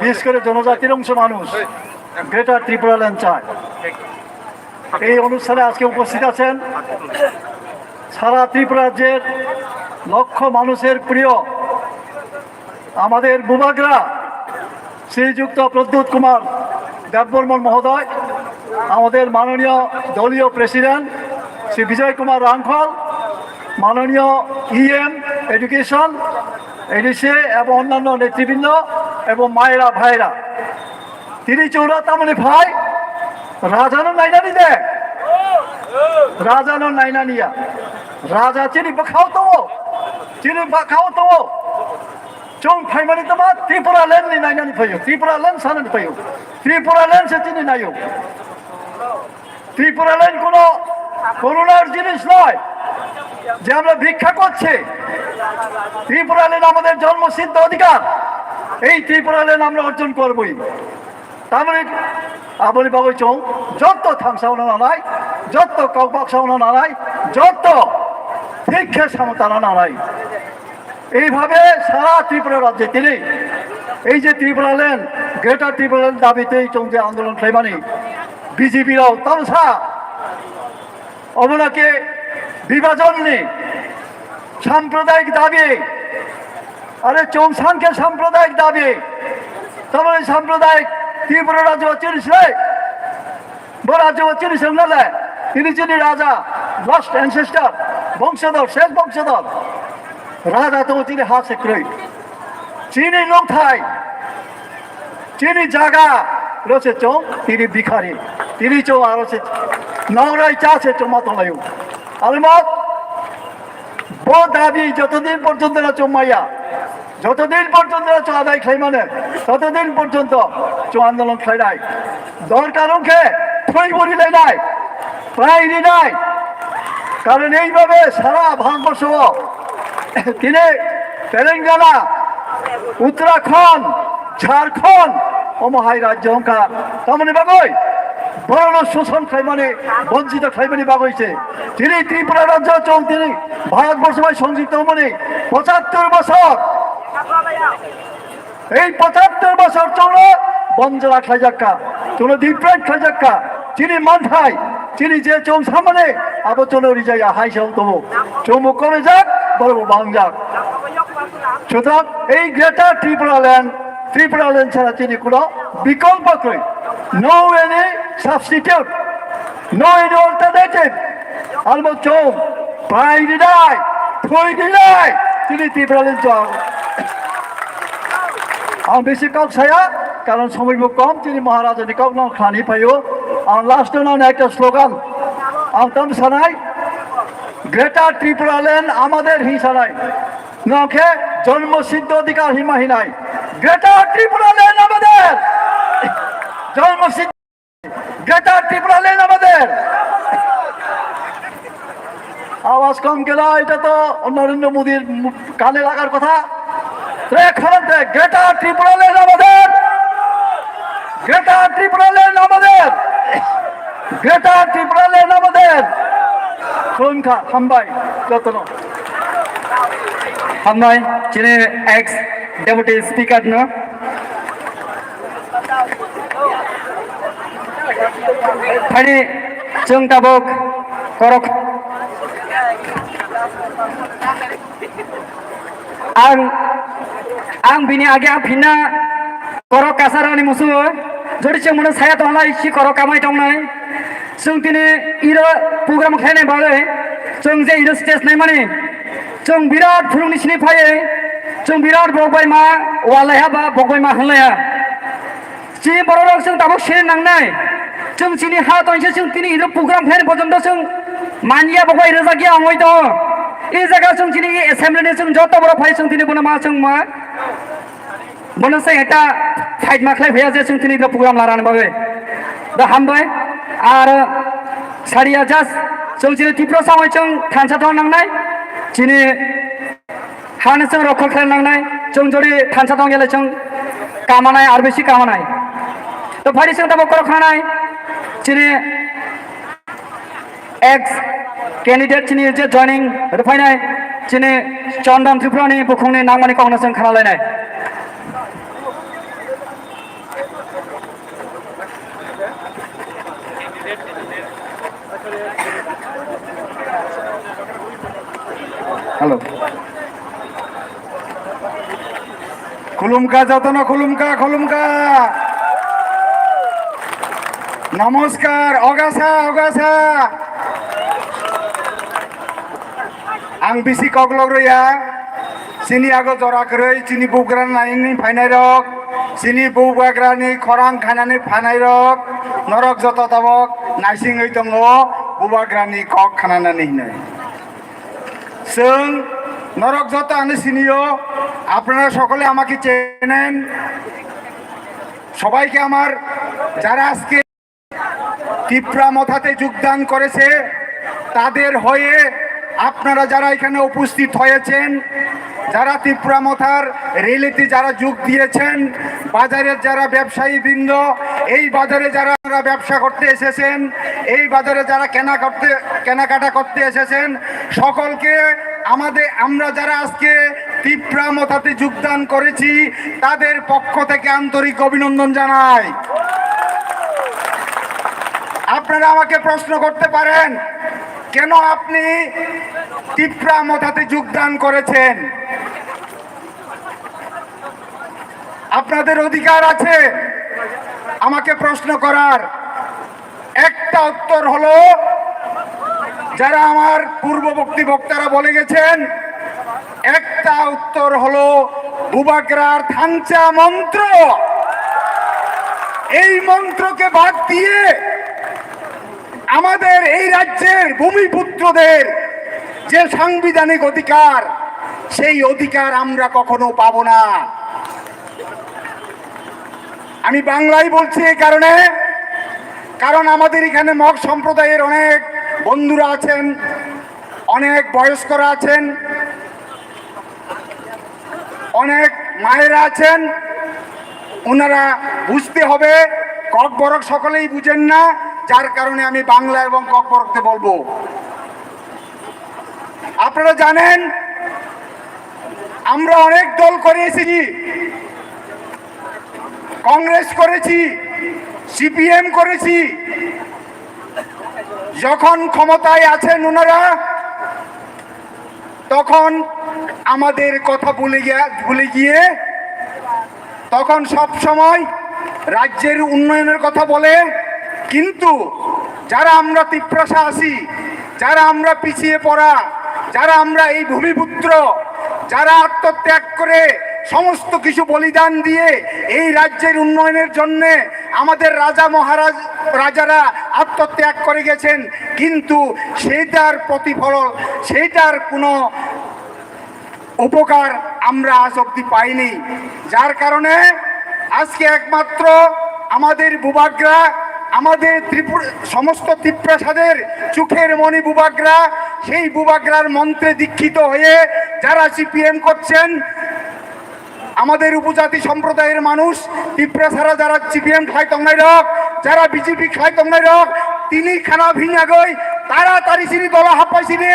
বিশেষ করে জনজাতির অংশ মানুষ গ্রেটার ত্রিপুরাল্যান্ড চায়। এই অনুষ্ঠানে আজকে উপস্থিত আছেন সারা ত্রিপুরা রাজ্যের লক্ষ মানুষের প্রিয় আমাদের ভূভাগরা শ্রীযুক্ত প্রদ্যুৎ কুমার দেববর্মন মহোদয়, আমাদের মাননীয় দলীয় প্রেসিডেন্ট শ্রী বিজয় কুমার রাংখল, মাননীয় ইএম এডুকেশন এডিসি এবং অন্যান্য নেতৃবৃন্দ এবং মায়েরা ভাইরা তিনি চৌরা তামনি ভাই রাজানো নাইনানি দে রাজানো নাইনানিয়া রাজা চিনি খাও তো চিনি খাও তো Chong primary tama Tripura land ni nai nani payo, Tripura land sana ni payo, Tripura land se chini nayo, Tripura land kono করোনার জিনিস নয় যে আমরা ভিক্ষা করছি। ত্রিপুরা ল্যান্ড আমাদের জন্মসিদ্ধ অধিকার, এই ত্রিপুরা ল্যান্ড আমরা অর্জন করবই। তার মানে 아버리 바고이총 저또 탕사오는 나라이 저또 꺾박사오는 나라이 저또 ভিক্ষে সামতানা নারাই এইভাবে সারা ত্রিপুরা রাজ্যে তিনি এই যে Tripura land greater Tripura land দাবিতে এই চলছে আন্দোলন খাইমানি বিজেপিরাও তামসা অবনাকে বিভাজন নেই সাম্প্রদায়িক দাবি আরে চৌসানকে সাম্প্রদায়িক দাবি তারপরে সাম্প্রদায়িক ত্রিপুরা রাজ্য চিনিসে বড় রাজ্য চিনিস নালে তিনি যিনি রাজা লাস্ট অ্যানসেস্টার বংশধর শেষ বংশধর রাজা তো তিনি হাত সেক্রেট চিনি লোক থাই চিনি জায়গা রয়েছে চৌ তিনি ভিখারি তিনি চৌ আর নগরাই চাছে চৌমাতলায়ু আলমত বো দাবি যতদিন পর্যন্ত না চৌমাইয়া যতদিন পর্যন্ত চৌ আদায় খাই মানে ততদিন পর্যন্ত চৌ আন্দোলন খাই নাই দরকার অঙ্কে থই বলিলে নাই প্রায় নাই কারণ এইভাবে সারা ভারতবর্ষ তিনি তেলেঙ্গানা উত্তরাখণ্ড ঝাড়খণ্ড অমহাই রাজ্য অঙ্কার তার বাগৈ বড় শোষণ খাইমানে বঞ্চিত খাইমানি বাগৈছে তিনি ত্রিপুরা রাজ্য চৌ তিনি ভারতবর্ষ সংযুক্ত মানে ৭৫ বছর এই ৭৫ বছর চৌল বঞ্জরা খাইজাক্কা চৌল ডিফারেন্ট খাইজাক্কা চিনি মানঠাই চিনি যে চৌ সামনে আবার চলো রিজাইয়া হাই সাউ তবু চৌমুখ কমে যাক বড় বাং যাক সুতরাং এই গ্রেটার ত্রিপুরা ল্যান্ড ছাড়া চিনি কোনো বিকল্প কই no any substitute no any alternative আলমো চৌ প্রায় দিনাই থই দিনাই চিনি ত্রিপুরা ল্যান্ড চৌ आं बेसि कक साया कारण समयबो कम তিনি মহারাজানি কক ন খানি পাইও आं लास्ट न একটা স্লোগান आं तम सानाय গ্রেটার ত্রিপুরা ল্যান্ড আমাদের হিসানাই নখে জন্মসিদ্ধ অধিকার হিমাহি নাই গ্রেটার ত্রিপুরা ল্যান্ড আমাদের জন্মসিদ্ধ গ্রেটার ত্রিপুরা ল্যান্ড আমাদের আওয়াজ কম গেল এটা তো নরেন্দ্র মোদীর কানে লাগার কথা গ্রেটার ত্রিপুরা ল্যান্ড আমাদের গ্রেটার ত্রিপুরা ল্যান্ড আমাদের গ্রেটার ত্রিপুরা ল্যান্ড আমাদের সংখ্যা হামবাই যত্ন হামবাই চিনে এক্স ডেপুটি স্পিকার ন ফাইনি जों दाबक करक आं बिनि आगे आं फिना करक कासारानि मुसु जदि जों मने साया दंला इसे करक कामाय दंनाय जों दिनै इरो प्रग्राम खायनाय बागै जों जे इरो स्टेज नाय माने जों बिराद फुलुंनि सिनि फायो जों बिराद बगबाय मा वालाया बा बगबाय मा हनलाया जि बर'राव जों दाबो सिरि नांनाय जों दिनै हा दंसे जों दिनै इरो प्रग्राम खायनाय पर्यन्त जों मानिया बगबाय रोजागिया आंगय दं এই জায়গা जों दिनै एसेम्बलिनि जों जत बड़ फाय जों दिनै बना मा जों मा बनोसै এটা फाइट माखलाय भैया जे जों दिनै प्रग्राम लारान बागै दा हामबाय आरो सारिया जास्ट जों दिनै टिप्र सावै जों थानसाथाव नांनाय दिनै हानो जों रखा खालामनांनाय जों जदि थानसाथाव गेले जों कामानाय आरो बेसि कामानाय तो फारि जों दाबो कर खानाय दिनै एक्स कैंडिडेट चिनी जे जॉइनिंग रुफाइनाय चिनी चंदन त्रिपुरानि बुखुंनि नांमानि कावनो जों खालामलायनाय हेलो खुलुमका যতন খুলুমকা নমস্কার অগাছা आं बिसि कगलग्रया सिनि आगो जराखरै सिनि बुग्रान नायनि फायनाय रक सिनि बुबाग्रानि खरां खानानै फानाय रक नरक जत दाबक नायसिङै दङ बुबाग्रानि कक खानानै हिनाय जों नरक যত আনে সিনিও আপনারা সকলে আমাকে চেনেন সবাইকে আমার যারা আজকে ত্রিপুরা মথাতে যোগদান করেছে তাদের হয়ে আপনারা যারা এখানে উপস্থিত হয়েছেন, যারা ত্রিপুরা মথার রেলিতে যারা যোগ দিয়েছেন, বাজারের যারা ব্যবসায়ী বৃন্দ, এই বাজারে যারা ব্যবসা করতে এসেছেন, এই বাজারে যারা কেনাকাটা করতে এসেছেন, সকলকে আমরা যারা আজকে ত্রিপুরা মথাতে যোগদান করেছি তাদের পক্ষ থেকে আন্তরিক অভিনন্দন জানাই। আপনারা আমাকে প্রশ্ন করতে পারেন, কেন আপনি ত্রিপুরা মথাতে যোগদান করেছেন? আপনাদের অধিকার আছে আমাকে প্রশ্ন করার। একটা উত্তর হলো, যারা আমার পূর্ববর্তী বক্তারা বলে গেছেন, একটা উত্তর হলো বুবাগ্রার থানচা মন্ত্র। এই মন্ত্রকে বাদ দিয়ে আমাদের এই রাজ্যের ভূমিপুত্রদের যে সাংবিধানিক অধিকার, সেই অধিকার আমরা কখনো পাবো না। আমি বাংলায় বলছি এই কারণে, কারণ আমাদের এখানে মগ সম্প্রদায়ের অনেক বন্ধুরা আছেন, অনেক বয়স্করা আছেন, অনেক মায়েরা আছেন। ওনারা বুঝতে হবে, ককবরক সকলেই বুঝেন না, যার কারণে আমি বাংলা এবং ককবরকতে বলবো। আপনারা জানেন আমরা অনেক দল করে এসেছি, কংগ্রেস করেছি, সিপিএম করেছি। যখন ক্ষমতায় আছেন ওনারা, তখন আমাদের কথা ভুলে গিয়ে তখন সব সময় রাজ্যের উন্নয়নের কথা বলে। কিন্তু যারা আমরা ত্রিপ্রাসা আছি, যারা আমরা পিছিয়ে পড়া, যারা আমরা এই ভূমিপুত্র, যারা আত্মত্যাগ করে সমস্ত কিছু বলিদান দিয়ে এই রাজ্যের উন্নয়নের জন্য আমাদের রাজারা আত্মত্যাগ করে গেছেন, কিন্তু সেইটার প্রতিফলন, সেইটার কোনো উপকার আমরা আজ অব্দি পাইনি। যার কারণে আজকে একমাত্র আমাদের বুবাগ্রা, আমাদের সমস্ত ত্রিপ্রাসাদের চোখের মণি বুবাগ্রা, সেই বুবাগ্রার মন্ত্রে দীক্ষিত হয়ে যারা সিপিএম করছেন, আমাদের উপজাতি সম্প্রদায়ের মানুষ ত্রিপ্রাসারা যারা সিপিএম খায় তঙ্গাই রক, যারা বিজেপি খায় তঙ্গাই রক, তিনি খানা ভিঙা গই তাড়াতাড়ি চিনি দলা হাপাইছিনি,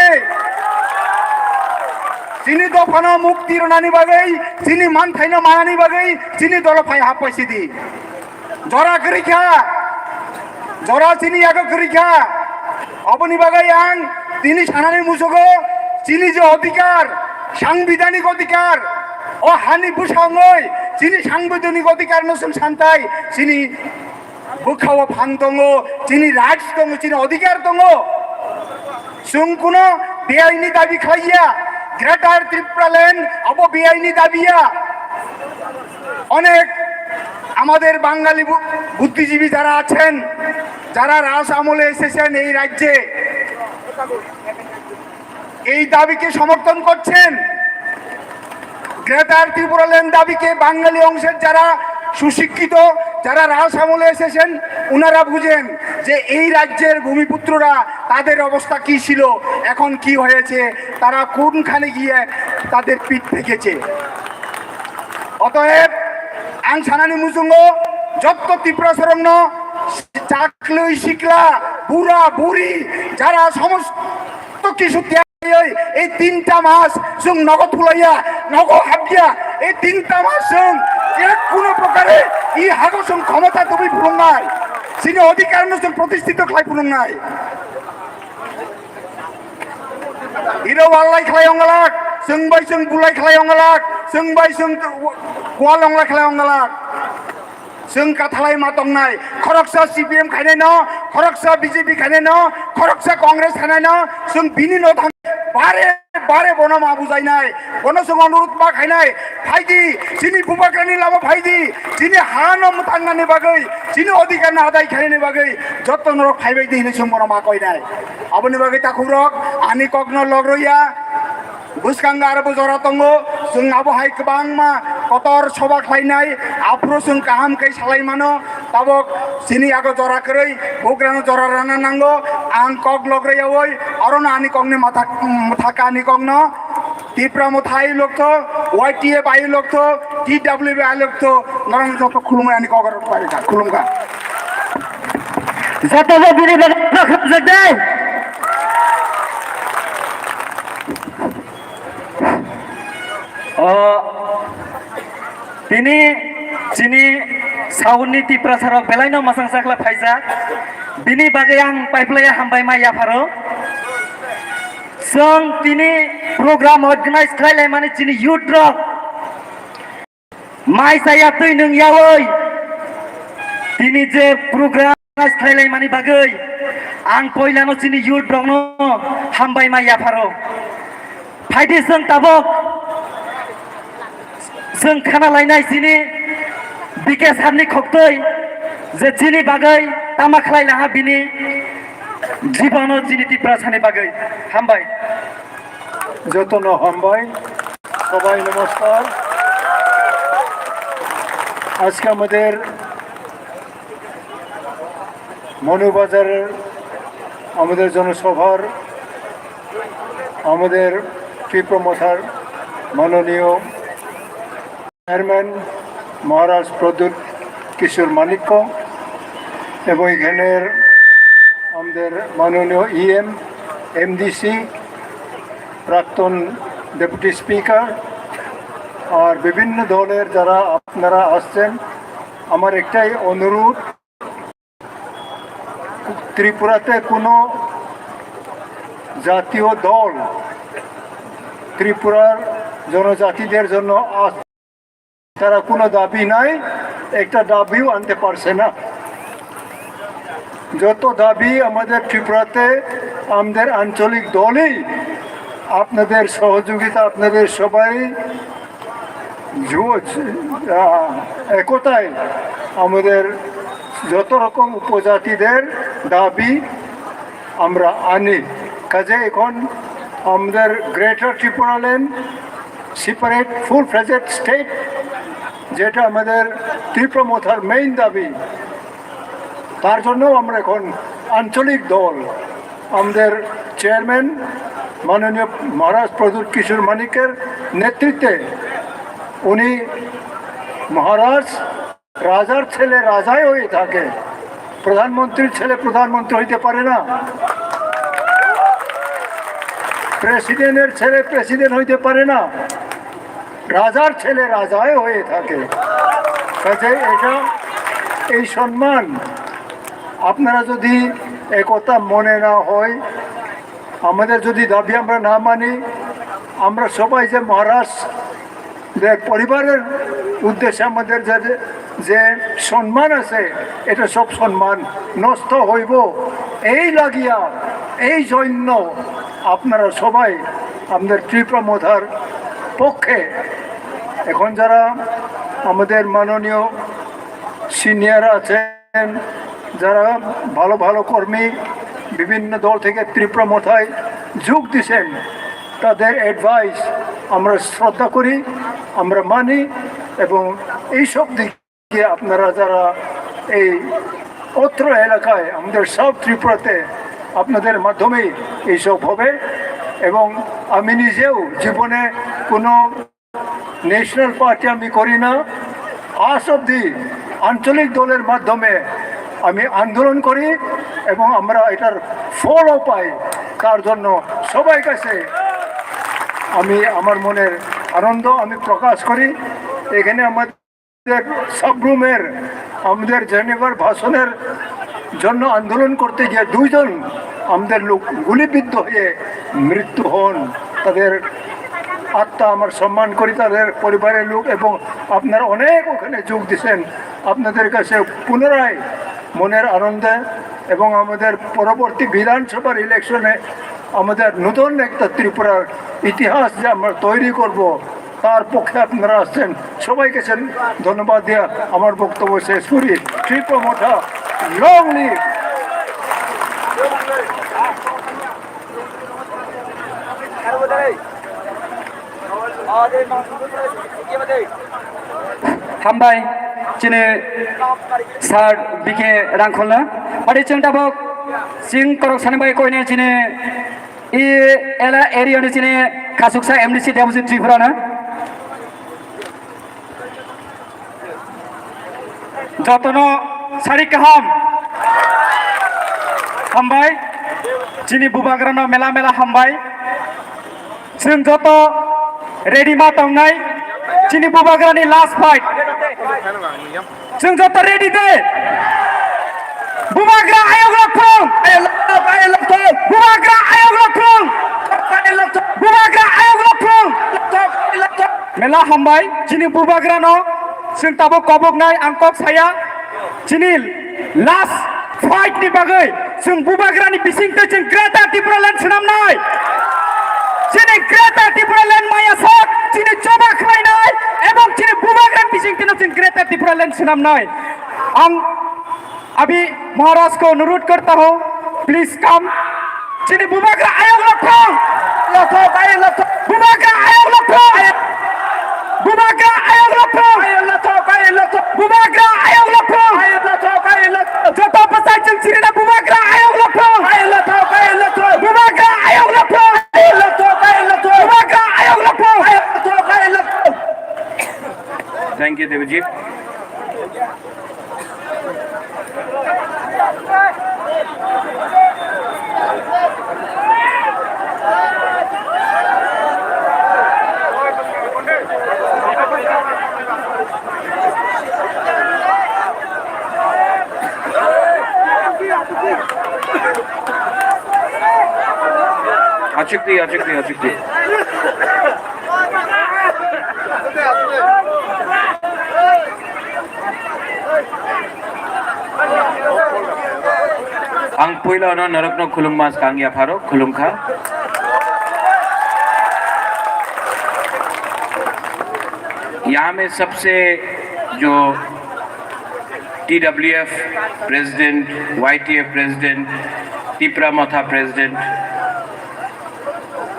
চিনি দফানো মুক্তির নানি বাগেই, চিনি মান থাইনো মানানি বাগেই, চিনি দল ফাই হাপাইছি দি জরা করি খা, জরা চিনি আগে করি খা অবনি বাগাই আং তিনি সানানি মুসগো, চিনি যে অধিকার, সাংবিধানিক অধিকার ও হানি বুসাঙ্গই, চিনি সাংবিধানিক অধিকার নসুন শান্তাই, চিনি বুখাও ফাং দङ, চিনি রাইটস দङ, চিনি অধিকার দङ। जों কোনো বেআইনি দাবি খাইয়া গ্রেটার ত্রিপুরা ল্যান্ড অব বেআইনি দাবিয়া অনেক আমাদের বাঙালি বুদ্ধিজীবী যারা আছেন, যারা রাজ আমলে এসেছেন এই রাজ্যে, এই দাবিকে সমর্থন করছেন। গ্রেটার ত্রিপুরা ল্যান্ড দাবিকে বাঙালি অংশের যারা সুশিক্ষিত, যারা রাজ আমলে এসেছেন, ওনারা বুঝেন যে এই রাজ্যের ভূমিপুত্ররা তাদের অবস্থা কি ছিল, এখন কি হয়েছে, তারা কোনখানে গিয়ে তাদের পিঠ থেকেছে। অতএব আং সানানি মুসুঙ্গ যত ত্রিপুরা সরঙ্গ চাকলই শিখলা বুড়া বুড়ি যারা সমস্ত কিছু এই 3টা মাস जों নগদ ফুলাইয়া নগদ হাবিয়া এই 3টা মাস जों কোনো প্রকারে ই হাগসং ক্ষমতা তুমি পুরঙ্গাই সিনে অধিকার নসং প্রতিষ্ঠিত খাই পুরঙ্গাই ইরো ওয়ালাই খাই অঙ্গলাক जों বাই जों বুলাই খাই অঙ্গলাক जों বাই जों গোয়াল অঙ্গলা খাই অঙ্গলাক जों काथालाय मातंनाय खरकसा सीपीएम खायनाय न खरकसा बीजेपी खायनाय न खरकसा कांग्रेस खायनाय न जों बिनि न थां बारे बारे बनो मा बुजायनाय बनो जों अनुरोध मा खायनाय फायदि जिनि बुबाग्रानि लामा फायदि जिनि हानम थांनानि बागै जिनि अधिकारनि आदाय खायनायनि बागै जतन रक फायबाय दिनि जों बनो मा कयनाय आबनि बागै ताखुरक आनि कग्न लग्रया बुसकांगा आरो जरा दङ जों आबहाय गोबां मा कतर सभा खालायनाय आफ्रो जों गाहाम कै सालाय मानो tabok sini ago jora kerei bukrano jora rana nango ang kok logrei awoi arona ani kongni mathaka ani kongno Tipra mothai lokto YTA bai lokto TWB ai lokto narang joto khulumai ani kogor pari ka khulumka Jatuh bini bagai sedai. Bini sini sauni ti prasarok belaino masang sakla faisa. Bini bagai yang pipeline hambai maya faro. Song tini program organize kali mana sini youth rock. Mai saya tu nung yawoi. Tini je program Khailai mani bagai ang poilano sini youth rock no hambai maya faro. Faidi seng tabok seng khana lainai sini bikas harni khoktoi je sini bagai tama khlai laha bini জীবনো জিনিতি প্রাসানে বাগাই হামবাই যতন হামবাই সবাই নমস্কার আজকে আমাদের মনুবাজারের আমাদের জনসভার আমাদের promoter মাননীয় chairman মহারাজ প্রদ্যুৎ কিশোর মানিক্য এবং এখানের আমাদের মাননীয় ইএম এমডিসি প্রাক্তন ডেপুটি স্পিকার আর বিভিন্ন দলের যারা আপনারা আসছেন আমার একটাই অনুরোধ ত্রিপুরাতে কোনো জাতীয় দল ত্রিপুরার জনজাতিদের জন্য তারা কোনো দাবি নাই একটা দাবিও আনতে পারছে না যত দাবি আমাদের ত্রিপুরাতে আমাদের আঞ্চলিক দলই আপনাদের সহযোগিতা আপনাদের সবাই একতায় আমাদের যত রকম উপজাতিদের দাবি আমরা আনি কাজে এখন আমাদের greater Tripuraland separate full fledged state যেটা আমাদের ত্রিপুরা মেইন দাবি তার জন্য আমরা এখন আঞ্চলিক দল আমাদের চেয়ারম্যান মাননীয় মহারাজ প্রদ্যুৎ কিশোর মানিকের নেতৃত্বে উনি মহারাজ রাজার ছেলে রাজাই হয়ে থাকে প্রধানমন্ত্রীর ছেলে প্রধানমন্ত্রী হইতে পারে না প্রেসিডেন্টের ছেলে প্রেসিডেন্ট হইতে পারে না রাজার ছেলে রাজাই হয়ে থাকে কাজে এটা এই সম্মান আপনারা যদি একথা মনে না হয় আমাদের যদি দাবি আমরা না মানি আমরা সবাই যে মহারাজ পরিবারের উদ্দেশ্যে আমাদের যে সম্মান আছে এটা সব সম্মান নষ্ট হইব এই লাগিয়া এই জন্য আপনারা সবাই আমাদের ত্রিপুরা মোধার পক্ষে এখন যারা আমাদের মাননীয় সিনিয়র আছেন যারা ভালো ভালো কর্মী বিভিন্ন দল থেকে ত্রিপুরা মোথায় যোগ দিছেন তাদের অ্যাডভাইস আমরা শ্রদ্ধা করি আমরা মানি এবং এইসব দিকে আপনারা যারা এই অত্র এলাকায় আমাদের সাউথ ত্রিপুরাতে আপনাদের মাধ্যমেই এইসব হবে এবং আমি নিজেও জীবনে কোনো ন্যাশনাল পার্টি আমি করি না আজ অবধি আঞ্চলিক দলের মাধ্যমে আমি আন্দোলন করি এবং আমরা এটার ফলও পাই তার জন্য সবাই কাছে আমি আমার মনের আনন্দ আমি প্রকাশ করি এখানে আমাদের সাবরুমের আমাদের জেনেভার ভাষণের জন্য আন্দোলন করতে গিয়ে দুইজন আমাদের লোক গুলিবিদ্ধ হয়ে মৃত্যু হন তাদের আত্মা আমার সম্মান করি তাদের পরিবারের লোক এবং আপনারা অনেক ওখানে যোগ দিচ্ছেন আপনাদের কাছে পুনরায় মনের আনন্দে এবং আমাদের পরবর্তী বিধানসভার ইলেকশনে আমাদের নতুন একটা ত্রিপুরার ইতিহাস যে আমরা তৈরি করব তার পক্ষে আপনারা আসছেন সবাইকে ধন্যবাদ দিয়ে আমার বক্তব্য শেষ করি ত্রিপুরা মোঠা লং লিভ হামবাই चिने सार बिके रांखलना आरो जों दाबो सिं करक सानबाय कोइने चिने इ एला एरियानि चिने खासुकसा एमडीसी देवजित त्रिपुराना जतनो सारि काहाम हामबाय चिनि बुबाग्रानो मेला मेला हामबाय जों जत रेडी मा तंनाय चिनि बुबाग्रानि लास्ट फाइट जों जत रेडी दे बुबाग्रा आयोग लखं बुबाग्रा आयोग लखं बुबाग्रा आयोग लखं मेला हामबाय चिनि बुबाग्रानो जों ताबो कबकनाय आंकक साया चिनि लास्ट फाइट नि बागै जों बुबाग्रानि बिसिंते जों ग्रेटा टिप्रालेन्ड सुनामनाय चिनि ग्रेटा टिप्रालेन्ड माया सक चिनि चबा खलायनाय एवं चिनि बुबाग्रानि बिसिंते जों ग्रेटा टिप्रालेन्ड सुनामनाय आं अभी महाराज को अनुरोध करता हूँ प्लीज कम चिनि बुबाग्रा आयोग लखं बुबाग्रा आयोग लखं बुबाग्रा आयोग लखं बुबाग्रा आयोग लखं जत बसाय जों चिरिना बुबाग्रा आयोग लखं बुबाग्रा आयोग लखं बुबाग्रा आयोग लखं थैंक यू देवजी अचुक दी आं पहिलावनो नरकनो खुलुममास कांगिया फारो खुलुमखा यहाँ में सबसे जो TWF president YTF president Tipra मथा प्रेसिडेंट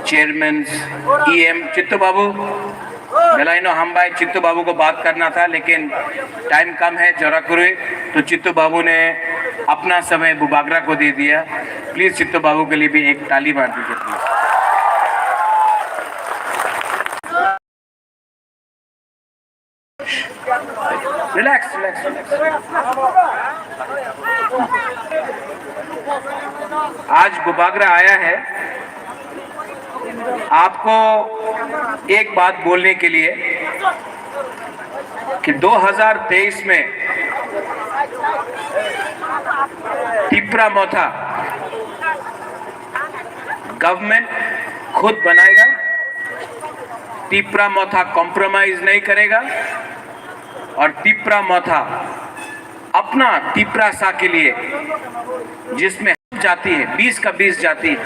चेयरमैन EM चित्तू बाबू बेलाइनो हम्बाई चित्तू बाबू को बात करना था लेकिन टाइम कम है जरा करे तो चित्तू बाबू ने अपना समय बुबाग्रा को दे दिया प्लीज चित्तू बाबू के लिए भी एक ताली मार दीजिए प्लीज रिलैक्स आज बुबाग्रा आया है आपको एक बात बोलने के लिए कि 2023 में तिप्रा मोथा गवर्नमेंट खुद बनाएगा तिप्रा मोथा कॉम्प्रोमाइज नहीं करेगा और तिप्रा मोथा अपना तिप्रा सा के लिए जिसमें जाति है 20 का 20 जाति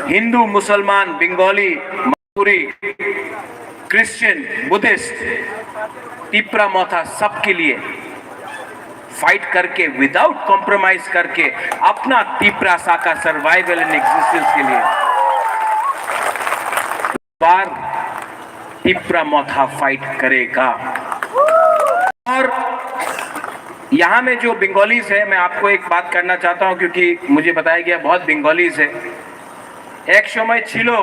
हिंदू मुसलमान बंगाली मणिपुरी क्रिश्चियन बुद्धिस्ट तिप्रा मोथा सबके लिए फाइट करके विदाउट कॉम्प्रोमाइज करके अपना तिप्रा सा का सर्वाइवल एंड एग्जिस्टेंस के लिए बार तिप्रा मोथा फाइट करेगा। और यहाँ में जो बंगालीज है मैं आपको एक बात करना चाहता हूँ क्योंकि मुझे बताया गया बहुत बंगालीज है एक समय छिलो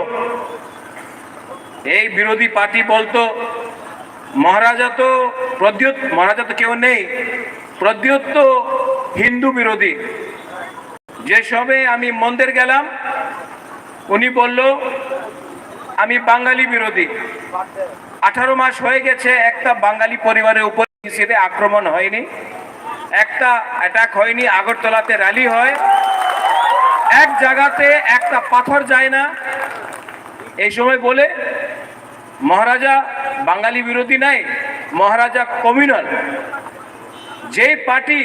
এই বিরোধী পার্টি বলতো মহারাজা তো প্রদ্যোত মহারাজা তো কেউ নেই প্রদ্যোত তো হিন্দু বিরোধী যে সবে আমি মন্দির গেলাম উনি বলল আমি বাঙালি বিরোধী 18 মাস হয়ে গেছে একটা বাঙালি পরিবারের উপর সিধে আক্রমণ হয়নি একটা অ্যাটাক হয়নি আগরতলাতে র্যালি হয় এক জায়গাতে একটা পাথর যায় না এই সময় বলে মহারাজা বাঙালি বিরোধী নাই মহারাজা কমিউনাল যে পার্টি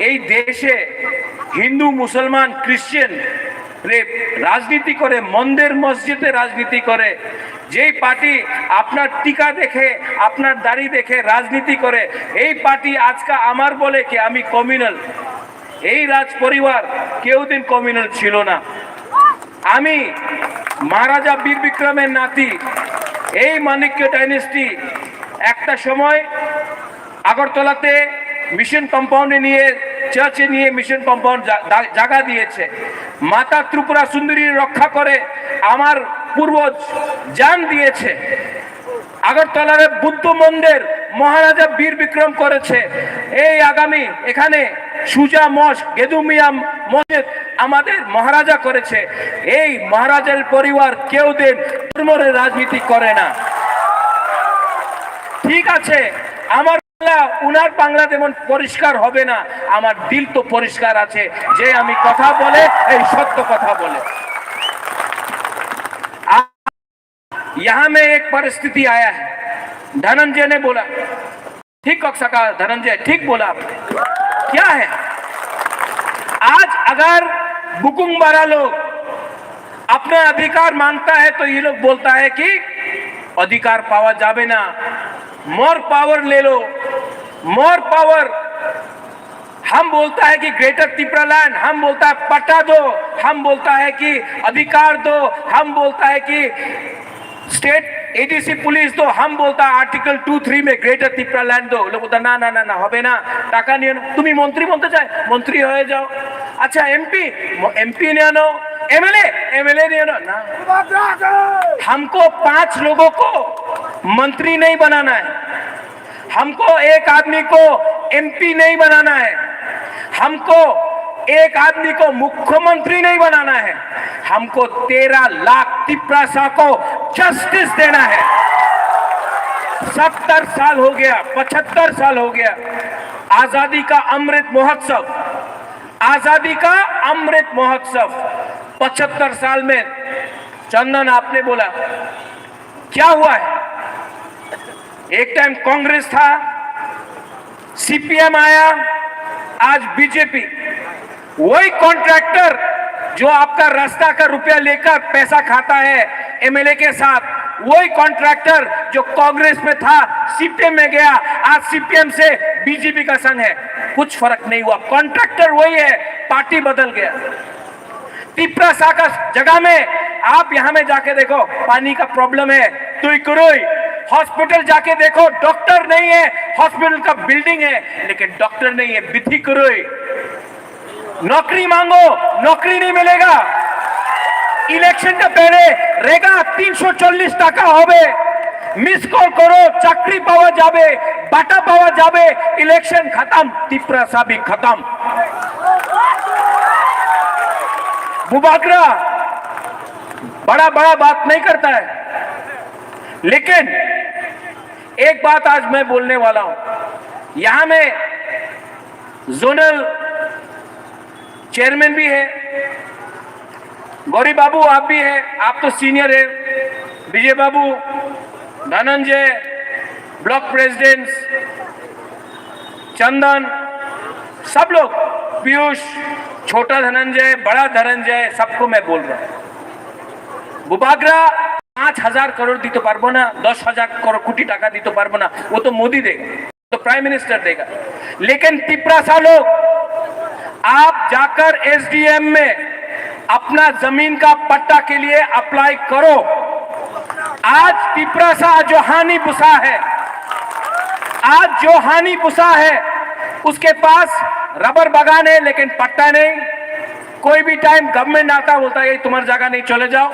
এই দেশে হিন্দু মুসলমান ক্রিশ্চিয়ান রাজনীতি করে মন্দির মসজিদে রাজনীতি করে যেই পার্টি আপনার টিকা দেখে আপনার দাড়ি দেখে রাজনীতি করে এই পার্টি আজকে আমার বলে কি আমি কমিউনাল এই রাজ পরিবার কেউ দিন কমিউনাল ছিল না আমি মহারাজা বীর বিক্রমের নাতি এই মানিক্য ডাইনেস্টি একটা সময় আগরতলাতে মিশন কম্পাউন্ডে নিয়ে চার্চে নিয়ে মিশন কম্পাউন্ড জায়গা দিয়েছে। মাতা ত্রিপুরা সুন্দরী রক্ষা করে আমার পূর্বজ জান দিয়েছে। আগরতলার বুদ্ধ মন্দির মহারাজা বীর বিক্রম করেছে। এই আগামী এখানে সুজা মস্ক গেদুমিয়াম মসজিদ আমাদের মহারাজা করেছে। এই মহারাজের পরিবার কেউ দিন ধর্মের রাজনীতি করে না। ঠিক আছে, আমার উনার বাংলা যেমন পরিষ্কার হবে না, আমার দিল তো পরিষ্কার আছে যে আমি কথা বলে এই সত্য কথা বলে। यहाँ में एक परिस्थिति आया है, धनंजय ने बोला, ठीक कह सका धनंजय, ठीक बोला आपने। क्या है, आज अगर बुकुंग बारा लोग अपना अधिकार मांगता है तो ये लोग बोलता है कि अधिकार पावा जावे ना, मोर पावर ले लो, मोर पावर। हम बोलता है कि ग्रेटर त्रिपुरा लैंड, हम बोलता है पट्टा दो, हम बोलता है कि अधिकार दो, हम बोलता है कि स्टेट एडीसी पुलिस दो, हम बोलता है आर्टिकल 2-3 में ग्रेटर त्रिपुरा लैंड दो। लोग बोलता ना ना ना ना হবে না, টাকা নিয়ে তুমি মন্ত্রী বলতে চাই মন্ত্রী হয়ে যাও। अच्छा एमपी ने आनो, एमएलए ने आनो ना। हमको 5 लोगों को मंत्री नहीं बनाना है, हमको एक आदमी को एमपी नहीं बनाना है, हमको एक आदमी को मुख्यमंत्री नहीं बनाना है, हमको 13 लाख त्रिपुरा को जस्टिस देना है। 70 साल हो गया, 75 साल हो गया आजादी का अमृत महोत्सव, आजादी का अमृत महोत्सव। 75 साल में चंदन आपने बोला क्या हुआ है? एक टाइम कांग्रेस था, सीपीएम आया, आज बीजेपी। वही कॉन्ट्रैक्टर जो आपका रास्ता का रुपया लेकर पैसा खाता है एमएलए के साथ, वही कॉन्ट्रैक्टर जो कांग्रेस में था सीपीएम में गया, आज सीपीएम से बीजेपी का संग है। कुछ फर्क नहीं हुआ, कॉन्ट्रैक्टर वही है, पार्टी बदल गया। त्रिपुरा सा का जगह में आप यहां में जाके देखो पानी का प्रॉब्लम है, तुईकुरुई हॉस्पिटल जाके देखो डॉक्टर नहीं है, हॉस्पिटल का बिल्डिंग है लेकिन डॉक्टर नहीं है, बिथिकुरुई। नौकरी मांगो, नौकरी नहीं मिलेगा। इलेक्शन का पहले रेगा 340 টাকা হবে, मिस कॉल करो चाकरी पावा जाबे, बाटा पावा जाबे, इलेक्शन खत्म, त्रिपुरा सा भी खत्म। बुबागरा बड़ा बड़ा बात नहीं करता है, लेकिन एक बात आज मैं बोलने वाला हूं। यहां में जोनल चेयरमैन भी है, गौरी बाबू आप भी है, आप तो सीनियर है, विजय बाबू, धनंजय, ब्लॉक प्रेसिडेंट, चंदन, सब लोग, पीयूष, छोटा धनंजय, बड़ा धनंजय, सबको मैं बोल रहा हूं। बुबागरा 5,000 करोड़ दी तो पारबो ना, 10,000 कोटी टाका दी तो पारबो ना, वो तो मोदी देगा, तो प्राइम मिनिस्टर देगा। लेकिन त्रिपुरा सा लोग आप जाकर एसडीएम में अपना जमीन का पट्टा के लिए अप्लाई करो। आज त्रिपुरा सा जो हानि बुसा है, आज जो हानि बुसा है, उसके पास रबर बागान है लेकिन पट्टा नहीं। कोई भी टाइम गवर्नमेंट आता बोलता है तुम्हारी जगह नहीं, चले जाओ।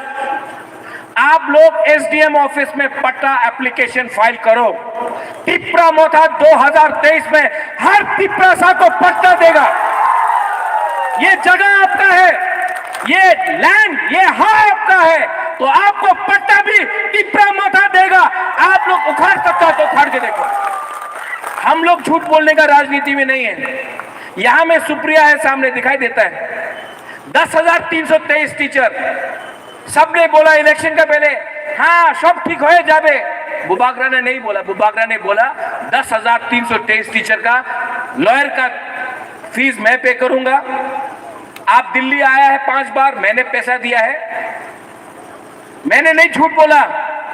आप लोग एसडीएम ऑफिस में पट्टा एप्लीकेशन फाइल करो। त्रिपुरा मोथा 2023 में हर त्रिपुरा सा को पट्टा देगा। ये जगह आपका है, ये लैंड, ये हाय आपका है, तो आपको पट्टा भी त्रिपुरा मोथा देगा। आप लोग उखाड़ सकता तो उखाड़ के देखो। हम लोग झूठ बोलने का राजनीति में नहीं है। यहां में सुप्रिया है, सामने दिखाई देता है 10,323 टीचर। सबने बोला इलेक्शन का पहले हाँ सब ठीक हो जावे, बुबागरा ने नहीं बोला। बुबागरा ने बोला 10,323 टीचर का लॉयर का फीस मैं पे करूंगा। आप दिल्ली आया है 5 बार, मैंने पैसा दिया है। मैंने नहीं झूठ बोला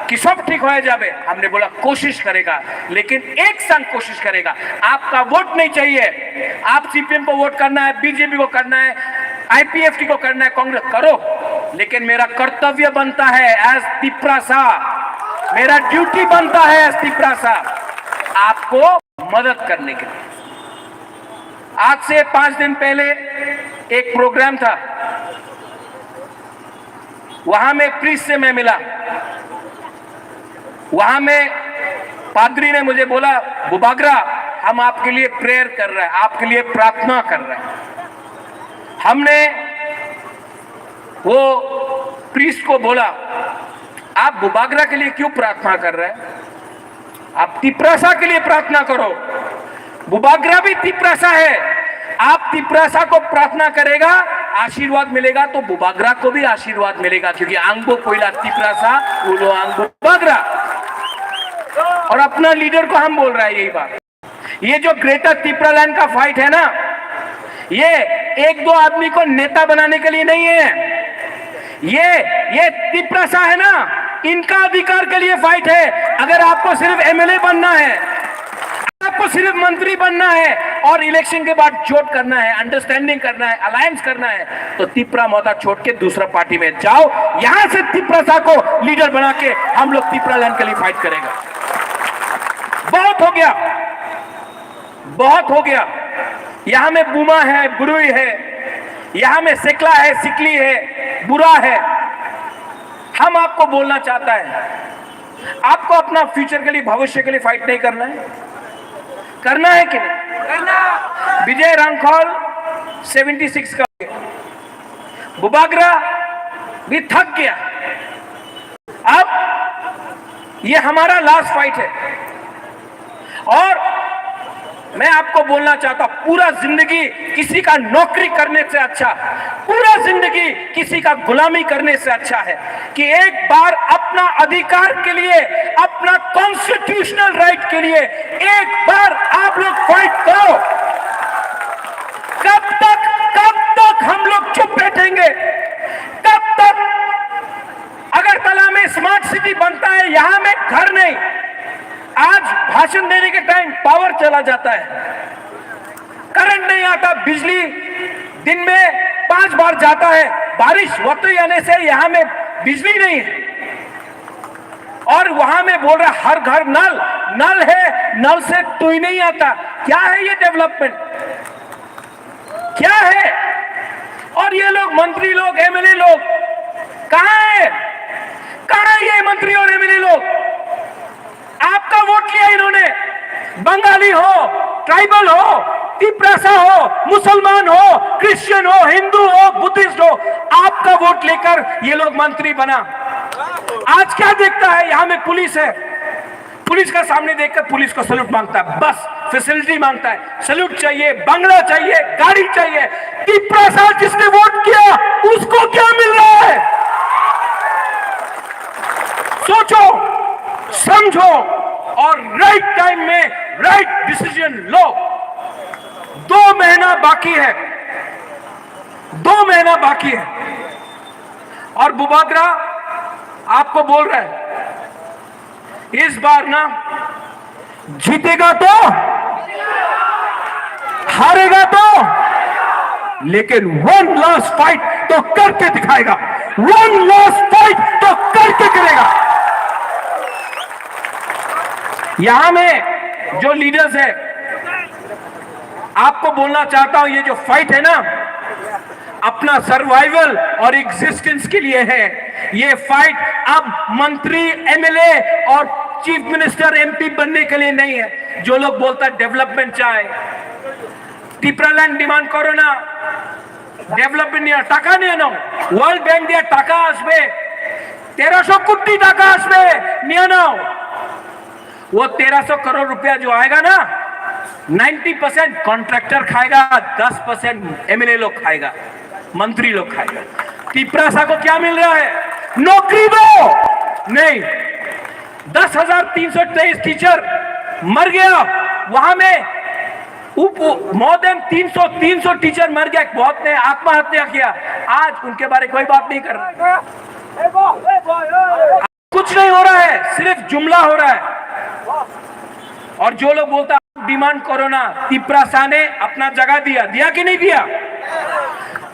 कि सब ठीक हो जावे, हमने बोला कोशिश करेगा, लेकिन एक संग कोशिश करेगा। आपका वोट नहीं चाहिए, आप सीपीएम को वोट करना है, बीजेपी को करना है, आईपीएफटी को करना है, कांग्रेस करो, लेकिन मेरा कर्तव्य बनता है एज त्रिपुरा सा, मेरा ड्यूटी बनता है एज त्रिपुरा सा, आपको मदद करने के लिए। आज से 5 दिन पहले एक प्रोग्राम था, वहां में प्रीस्ट से मैं मिला। वहां में पादरी ने मुझे बोला, बुबागरा हम आपके लिए प्रेयर कर रहे हैं, आपके लिए प्रार्थना कर रहे हैं। हमने वो प्रीस्ट को बोला, आप बुबागरा के लिए क्यों प्रार्थना कर रहे हैं? आप तिपरासा के लिए प्रार्थना करो। बुबागरा भी तिपरासा है। आप तिपरासा को प्रार्थना करेगा, आशीर्वाद मिलेगा, तो बुबागरा को भी आशीर्वाद मिलेगा, क्योंकि आंगबो कोयला तिपरासा उलो आंगबो बुबागरा। और अपना लीडर को हम बोल रहे हैं यही बात। ये जो ग्रेटर तिपरालैंड का फाइट है ना, ये 1-2 आदमी को नेता बनाने के लिए नहीं है। ये तिपरासा है ना, इनका अधिकार के लिए फाइट है। अगर आपको सिर्फ एमएलए बनना है, आपको सिर्फ मंत्री बनना है और इलेक्शन के बाद जोट करना है, अंडरस्टैंडिंग करना है, अलायंस करना है, तो तिपरा मोहता छोड़ के दूसरा पार्टी में जाओ। यहां से तिपरासा को लीडर बना के हम लोग तिपरालैंड के लिए फाइट करेंगे। बहुत हो गया, बहुत हो गया। यहां में बुमा है, बुरुई है, यहां में सिकला है, सिकली है, बुरा है। हम आपको बोलना चाहता है, आपको अपना फ्यूचर के लिए, भविष्य के लिए फाइट नहीं करना है? करना है कि नहीं? करना। विजय रांखौल 76 का हो गया, बुबागरा भी थक गया। अब ये हमारा लास्ट फाइट है। और मैं आपको बोलना चाहता हूं, पूरा जिंदगी किसी का नौकरी करने से अच्छा, पूरा जिंदगी किसी का गुलामी करने से अच्छा है कि एक बार अपना अधिकार के लिए, अपना कॉन्स्टिट्यूशनल राइट के लिए एक बार आप लोग फाइट करो। कब तक हम लोग चुप बैठेंगे? कब तक? अगरतला में स्मार्ट सिटी बनता है, यहां में घर नहीं। आज भाषण देने के टाइम पावर चला जाता है, करंट नहीं आता, बिजली दिन में 5 बार जाता है, बारिश होते आने से यहां में बिजली नहीं है। और वहां में बोल रहा हर घर नल है, नल से तो ही नहीं आता। क्या है ये डेवलपमेंट? क्या है? और ये लोग मंत्री लोग, एमएलए लोग कहां है? कहां है ये मंत्री और एमएलए लोग? आपका वोट लिया इन्होंने, बंगाली हो, ट्राइबल हो, तिपरासा हो, मुसलमान हो, क्रिश्चियन हो, हिंदू हो, बुद्धिस्ट हो, आपका वोट लेकर ये लोग मंत्री बना। आज क्या देखता है? यहां में पुलिस है, पुलिस का सामने देखकर पुलिस को सैल्यूट मांगता है, बस फैसिलिटी मांगता है, सैल्यूट चाहिए, बंगला चाहिए, गाड़ी चाहिए। तिपरासा जिसने वोट किया उसको क्या मिल रहा है? सोचो, समझो और राइट टाइम में राइट डिसीजन लो। 2 महीना बाकी है, 2 महीना बाकी है। और बुबागरा आपको बोल रहा है, इस बार ना जीतेगा तो, हारेगा तो, लेकिन 1 लास्ट फाइट तो करके दिखाएगा। 1 लास्ट फाइट तो करके करेगा। यहां में जो लीडर्स है, आपको बोलना चाहता हूं, ये जो फाइट है ना, अपना सर्वाइवल और एग्जिस्टेंस के लिए है। ये फाइट अब मंत्री, एमएलए और चीफ मिनिस्टर, एमपी बनने के लिए नहीं है। जो लोग बोलता है डेवलपमेंट चाहे, टिपरालैंड डिमांड करो ना, डेवलपमेंट नहीं, टाका नहीं ना, वर्ल्ड बैंक दिया टाका आसबे, 1300 कोटी टाका आसबे नहीं ना। वो 1300 करोड़ रुपया जो आएगा ना, 90% कॉन्ट्रैक्टर खाएगा, 10% एमएलए लोग खाएगा, मंत्री लोग खाएगा। तिपरासा को क्या मिल रहा है? नौकरी दो नहीं। 10,323 टीचर मर गया, वहां में मोर देन 300 टीचर मर गया, बहुत ने आत्महत्या किया। आज उनके बारे में कोई बात नहीं कर रहा, कुछ नहीं हो रहा है, सिर्फ जुमला हो रहा है। और जो लोग बोलता डिमांड करो ना, तिपरासा ने अपना जगह दिया, दिया कि नहीं दिया?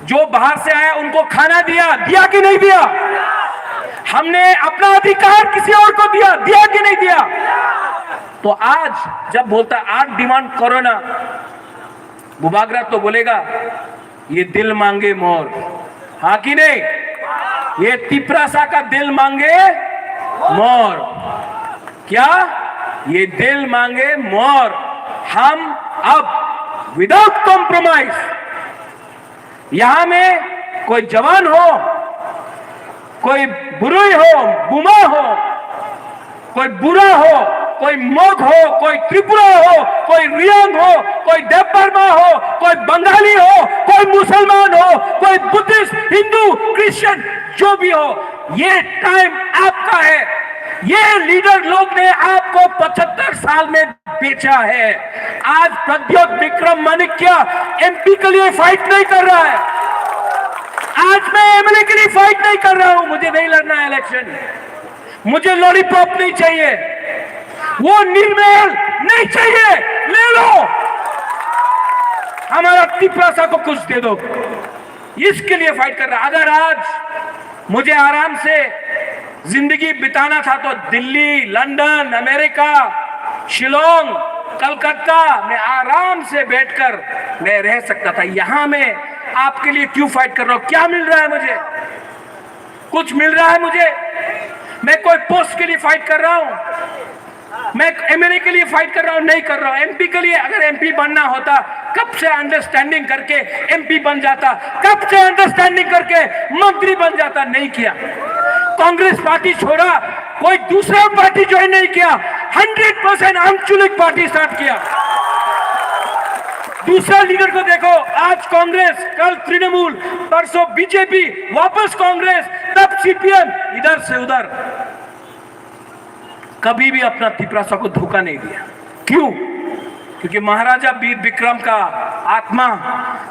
जो बाहर से आया उनको खाना दिया, दिया कि नहीं दिया? हमने अपना अधिकार किसी और को दिया, दिया कि नहीं दिया? तो आज जब बोलता 8 डिमांड करो ना, बुबागरा तो बोलेगा ये दिल मांगे मोर, हाँ कि नहीं? ये तिपरासा का दिल मांगे मोर, क्या ये दिल मांगे मोर? हम अब विदाउट कॉम्प्रोमाइज, यहां में कोई जवान हो, कोई बुरुई हो, बुमा हो, कोई बुरा हो, कोई मोग हो, कोई त्रिपुरा हो, कोई रियांग हो, कोई देवबर्मा हो, कोई बंगाली हो, कोई मुसलमान हो, कोई बुद्धिस्ट, हिंदू, क्रिश्चियन, जो भी हो, ये टाइम आपका है। ये लीडर लोग ने आपको 75 साल में बेचा है। आज प्रद्योत विक्रम माणिक्य एमपी के लिए फाइट नहीं कर रहा है, आज मैं एमएलए के लिए फाइट नहीं कर रहा हूं। मुझे नहीं लड़ना है इलेक्शन, मुझे लॉलीपॉप नहीं चाहिए, वो नीलमहल नहीं चाहिए, ले लो, हमारा तिपरासा को कुछ दे दो, इसके लिए फाइट कर रहा। अगर आज मुझे आराम से जिंदगी बिताना था तो दिल्ली, लंदन, अमेरिका, शिलोंग, कलकत्ता में आराम से बैठकर मैं रह सकता था। यहां मैं आपके लिए क्यों फाइट कर रहा हूं? क्या मिल रहा है मुझे? कुछ मिल रहा है मुझे? मैं कोई पोस्ट के लिए फाइट कर रहा हूं? मैं एमएलए के लिए फाइट कर रहा हूं? नहीं कर रहा हूं। एमपी के लिए, अगर एमपी बनना होता कब से अंडरस्टैंडिंग करके एमपी बन जाता, कब से अंडरस्टैंडिंग करके मंत्री बन जाता। नहीं किया। कांग्रेस पार्टी छोड़ा, कोई दूसरा पार्टी ज्वाइन नहीं किया, 100% आंचलिक पार्टी स्टार्ट किया। दूसरा लीडर को देखो, आज कांग्रेस, कल तृणमूल, परसों बीजेपी, वापस कांग्रेस, तब सीपीएम, इधर से उधर। कभी भी अपना तिपरासा को धोखा नहीं दिया। क्यों? क्योंकि महाराजा वीर विक्रम का आत्मा,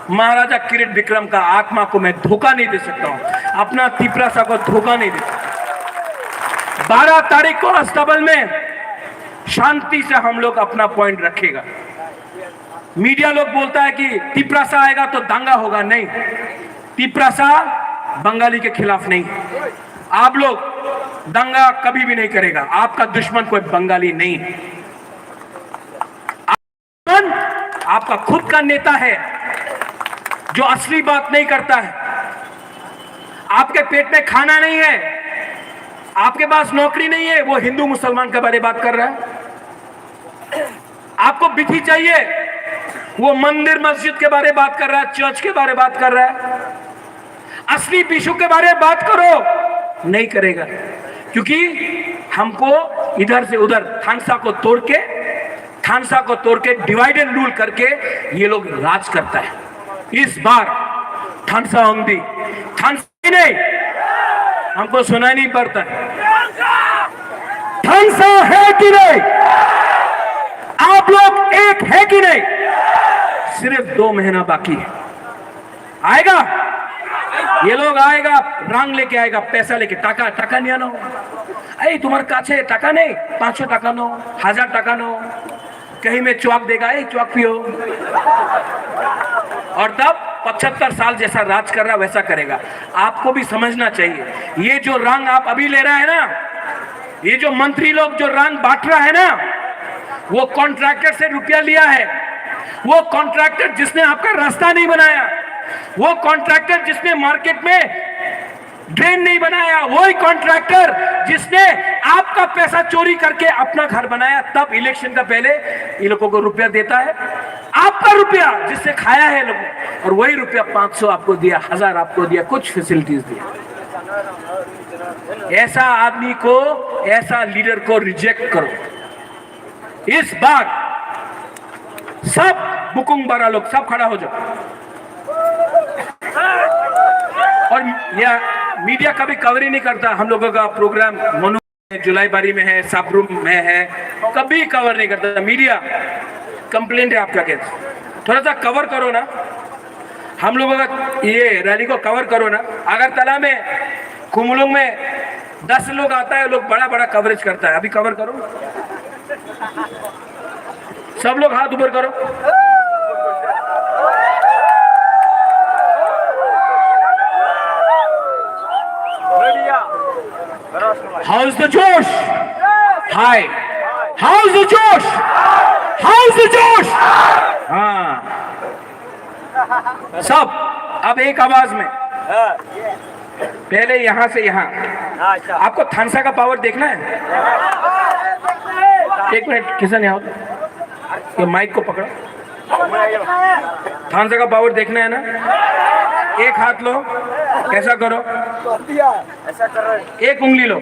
महाराजा किरीट विक्रम का आत्मा को मैं धोखा नहीं दे सकता हूं, अपना तिपरासा को धोखा नहीं दे सकता। 12 तारीख को अस्तबल में शांति से हम लोग अपना पॉइंट रखेगा। मीडिया लोग बोलता है कि तिपरासा आएगा तो दंगा होगा। नहीं, तिपरासा बंगाली के खिलाफ नहीं। आप लोग दंगा कभी भी नहीं करेगा। आपका दुश्मन कोई बंगाली नहीं, आपका खुद का नेता है जो असली बात नहीं करता है। आपके पेट में खाना नहीं है, आपके पास नौकरी नहीं है, वो हिंदू मुसलमान के बारे में बात कर रहा है। आपको बिथी चाहिए, वो मंदिर मस्जिद के बारे में बात कर रहा है, चर्च के बारे में बात कर रहा है। असली विषु के बारे में बात करो, नहीं करेगा। क्योंकि हमको इधर से उधर थानसा को तोड़ के डिवाइड एंड रूल करके ये लोग राज करता है। इस बार थानसा होंगी, थानसा नहीं, हमको सुनाई नहीं पड़ता थानसा है कि नहीं? आप लोग एक है कि नहीं? सिर्फ 2 महीना बाकी है, आएगा ये लोग, आएगा रंग लेके आएगा, पैसा लेके, टाका नहीं आना। अरे तुम्हारे काछे टाका नहीं, 500 टाका नो, 1000 टाका नो, कहीं में चौक देगा, चौक पियो। और तब 75 साल जैसा राज कर रहा वैसा करेगा। आपको भी समझना चाहिए, ये जो रंग आप अभी ले रहा है ना, ये जो मंत्री लोग जो रंग बांट रहा है ना, वो कॉन्ट्रैक्टर से रुपया लिया है। वो कॉन्ट्रैक्टर जिसने आपका रास्ता नहीं बनाया, वो कॉन्ट्रैक्टर जिसने मार्केट में ड्रेन नहीं बनाया, वही कॉन्ट्रैक्टर जिसने आपका पैसा चोरी करके अपना घर बनाया, तब इलेक्शन का पहले ये लोगों को रुपया देता है। आपका रुपया जिससे खाया है लोगों, और वही रुपया 500 आपको दिया, 1000 आपको दिया, कुछ फैसिलिटीज दिया। ऐसा आदमी को, ऐसा लीडर को रिजेक्ट करो। इस बार सब बुकुंग बारा लोग सब खड़ा हो जाओ। और यह मीडिया कभी कवर ही नहीं करता। हम लोगों का प्रोग्राम मनु जुलाई बारी में है, साबरूम में है, कभी कवर नहीं करता मीडिया। कंप्लेंट है आपका केस, थोड़ा सा कवर करो ना, हम लोगों का ये रैली को कवर करो ना। अगरतला में, कुमलुंग में 10 लोग आता है, लोग बड़ा बड़ा कवरेज करता है, अभी कवर करो। सब लोग हाथ ऊपर करो। How's the Josh? Hi. House जोश, हाउस जोश। हाँ सब अब एक आवाज में, पहले यहां से यहां। आपको थानसा का पावर देखना है? एक मिनट किशन यहाँ ये माइक को पकड़ो। थानसा का पावर देखना है ना? एक हाथ लो, ऐसा करो, एक उंगली लो,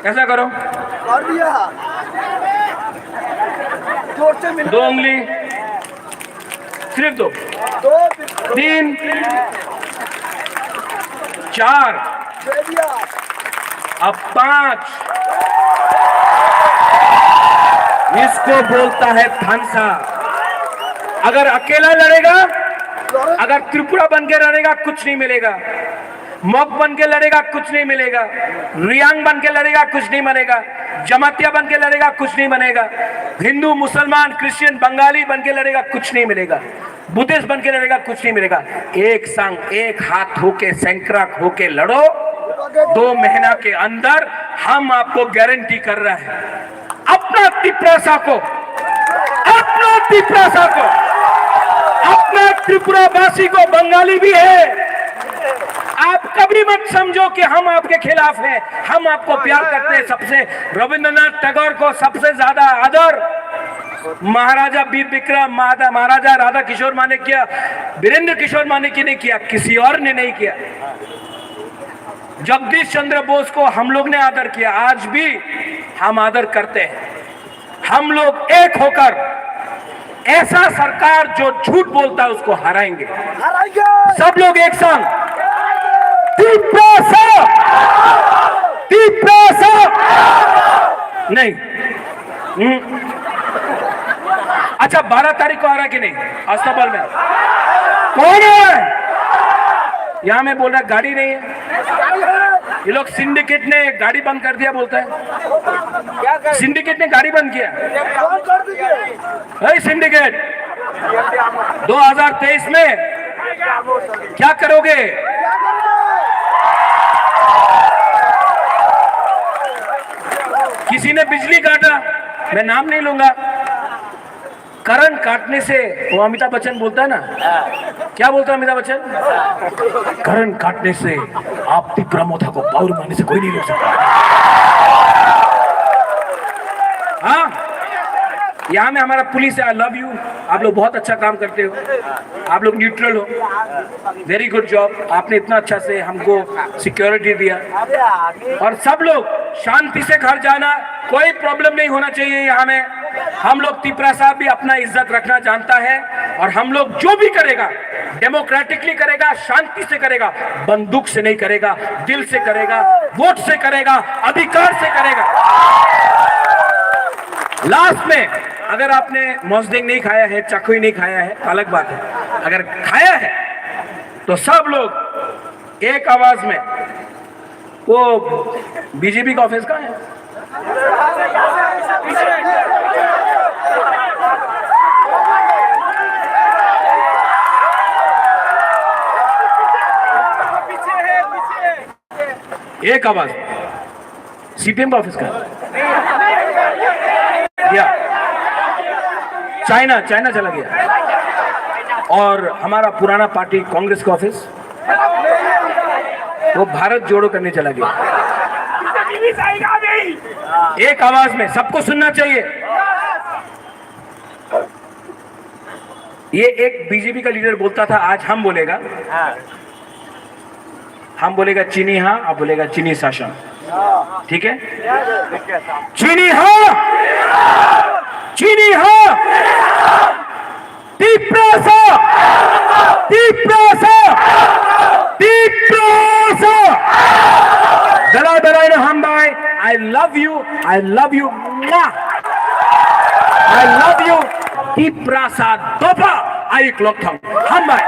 ऐसा करो, दो उंगली, सिर्फ दो, 3 4, अब 5। इसको बोलता है थानसा। अगर अकेला लड़ेगा, अगर त्रिपुरा बन के लड़ेगा कुछ नहीं मिलेगा, मॉक बन के लड़ेगा कुछ नहीं मिलेगा, रियांग बन के लड़ेगा कुछ नहीं बनेगा, जमातिया बन के लड़ेगा कुछ नहीं बनेगा, हिंदू मुसलमान क्रिश्चियन बंगाली बन के लड़ेगा कुछ नहीं मिलेगा, बुद्धिस्ट बन के लड़ेगा कुछ नहीं मिलेगा। एक संग एक हाथ होके सैंक्राक होके लड़ो, 2 महीना के अंदर हम आपको गारंटी कर रहा है, अपना तिपरासा को, अपना तिपरासा को, अपना त्रिपुरा वासी को, बंगाली भी है। आप कभी मत समझो कि हम आपके खिलाफ हैं, हम आपको प्यार करते हैं। सबसे रविंद्रनाथ टैगोर को सबसे ज्यादा आदर महाराजा वीर विक्रम, महाराजा राधा किशोर मानिक किया, वीरेंद्र किशोर मानिक ने किया, किसी और ने नहीं किया। जगदीश चंद्र बोस को हम लोग ने आदर किया, आज भी हम आदर करते हैं। हम लोग एक होकर ऐसा सरकार जो झूठ बोलता है उसको हराएंगे, सब लोग एक संग। तिपरासा नहीं। अच्छा 12 तारीख को आ रहा है कि नहीं? अस्तबल में कौन है? यहां में बोल रहा गाड़ी नहीं है। ये लोग सिंडिकेट ने गाड़ी बंद कर दिया बोलता है। सिंडिकेट ने गाड़ी बंद किया। सिंडिकेट 2023 में क्या करोगे? किसी ने बिजली काटा, मैं नाम नहीं लूंगा, करंट काटने से, वो अमिताभ बच्चन बोलता है ना, क्या बोलता है अमिताभ बच्चन? करंट काटने से आप त्रिपुरा मोथा को पावर मारने से कोई नहीं रोक सकता। हाँ, यहाँ में हमारा पुलिस है, आई लव यू, आप लोग बहुत अच्छा काम करते हो, आप लोग न्यूट्रल हो, वेरी गुड जॉब। आपने इतना अच्छा से हमको सिक्योरिटी दिया, और सब लोग शांति से घर जाना, कोई प्रॉब्लम नहीं होना चाहिए यहाँ में। हम लोग तिपरा साहब भी अपना इज्जत रखना जानता है, और हम लोग जो भी करेगा डेमोक्रेटिकली करेगा, शांति से करेगा, बंदूक से नहीं करेगा, दिल से करेगा, वोट से करेगा, अधिकार से करेगा। लास्ट में अगर आपने मौसदेंग नहीं खाया है, चखुई नहीं खाया है, अलग बात है, अगर खाया है तो सब लोग एक आवाज में, वो बीजेपी का ऑफिस कहाँ है? एक आवाज, सीपीएम का ऑफिस का गया, चाइना चला गया, और हमारा पुराना पार्टी कांग्रेस का ऑफिस वो भारत जोड़ो करने चला गया। एक आवाज में सबको सुनना चाहिए। ये एक बीजेपी का लीडर बोलता था, आज हम बोलेगा, हम बोलेगा चीनी हाँ, आप बोलेगा चीनी शासन, ठीक है? चीनी हाँ, चीनी हाँ, तिपरासा, तिपरासा, तिपरासा, दलाई हम भाई, I love you, I love you, I love you, Tiprasa दोपा आई क्लॉक था हम भाई।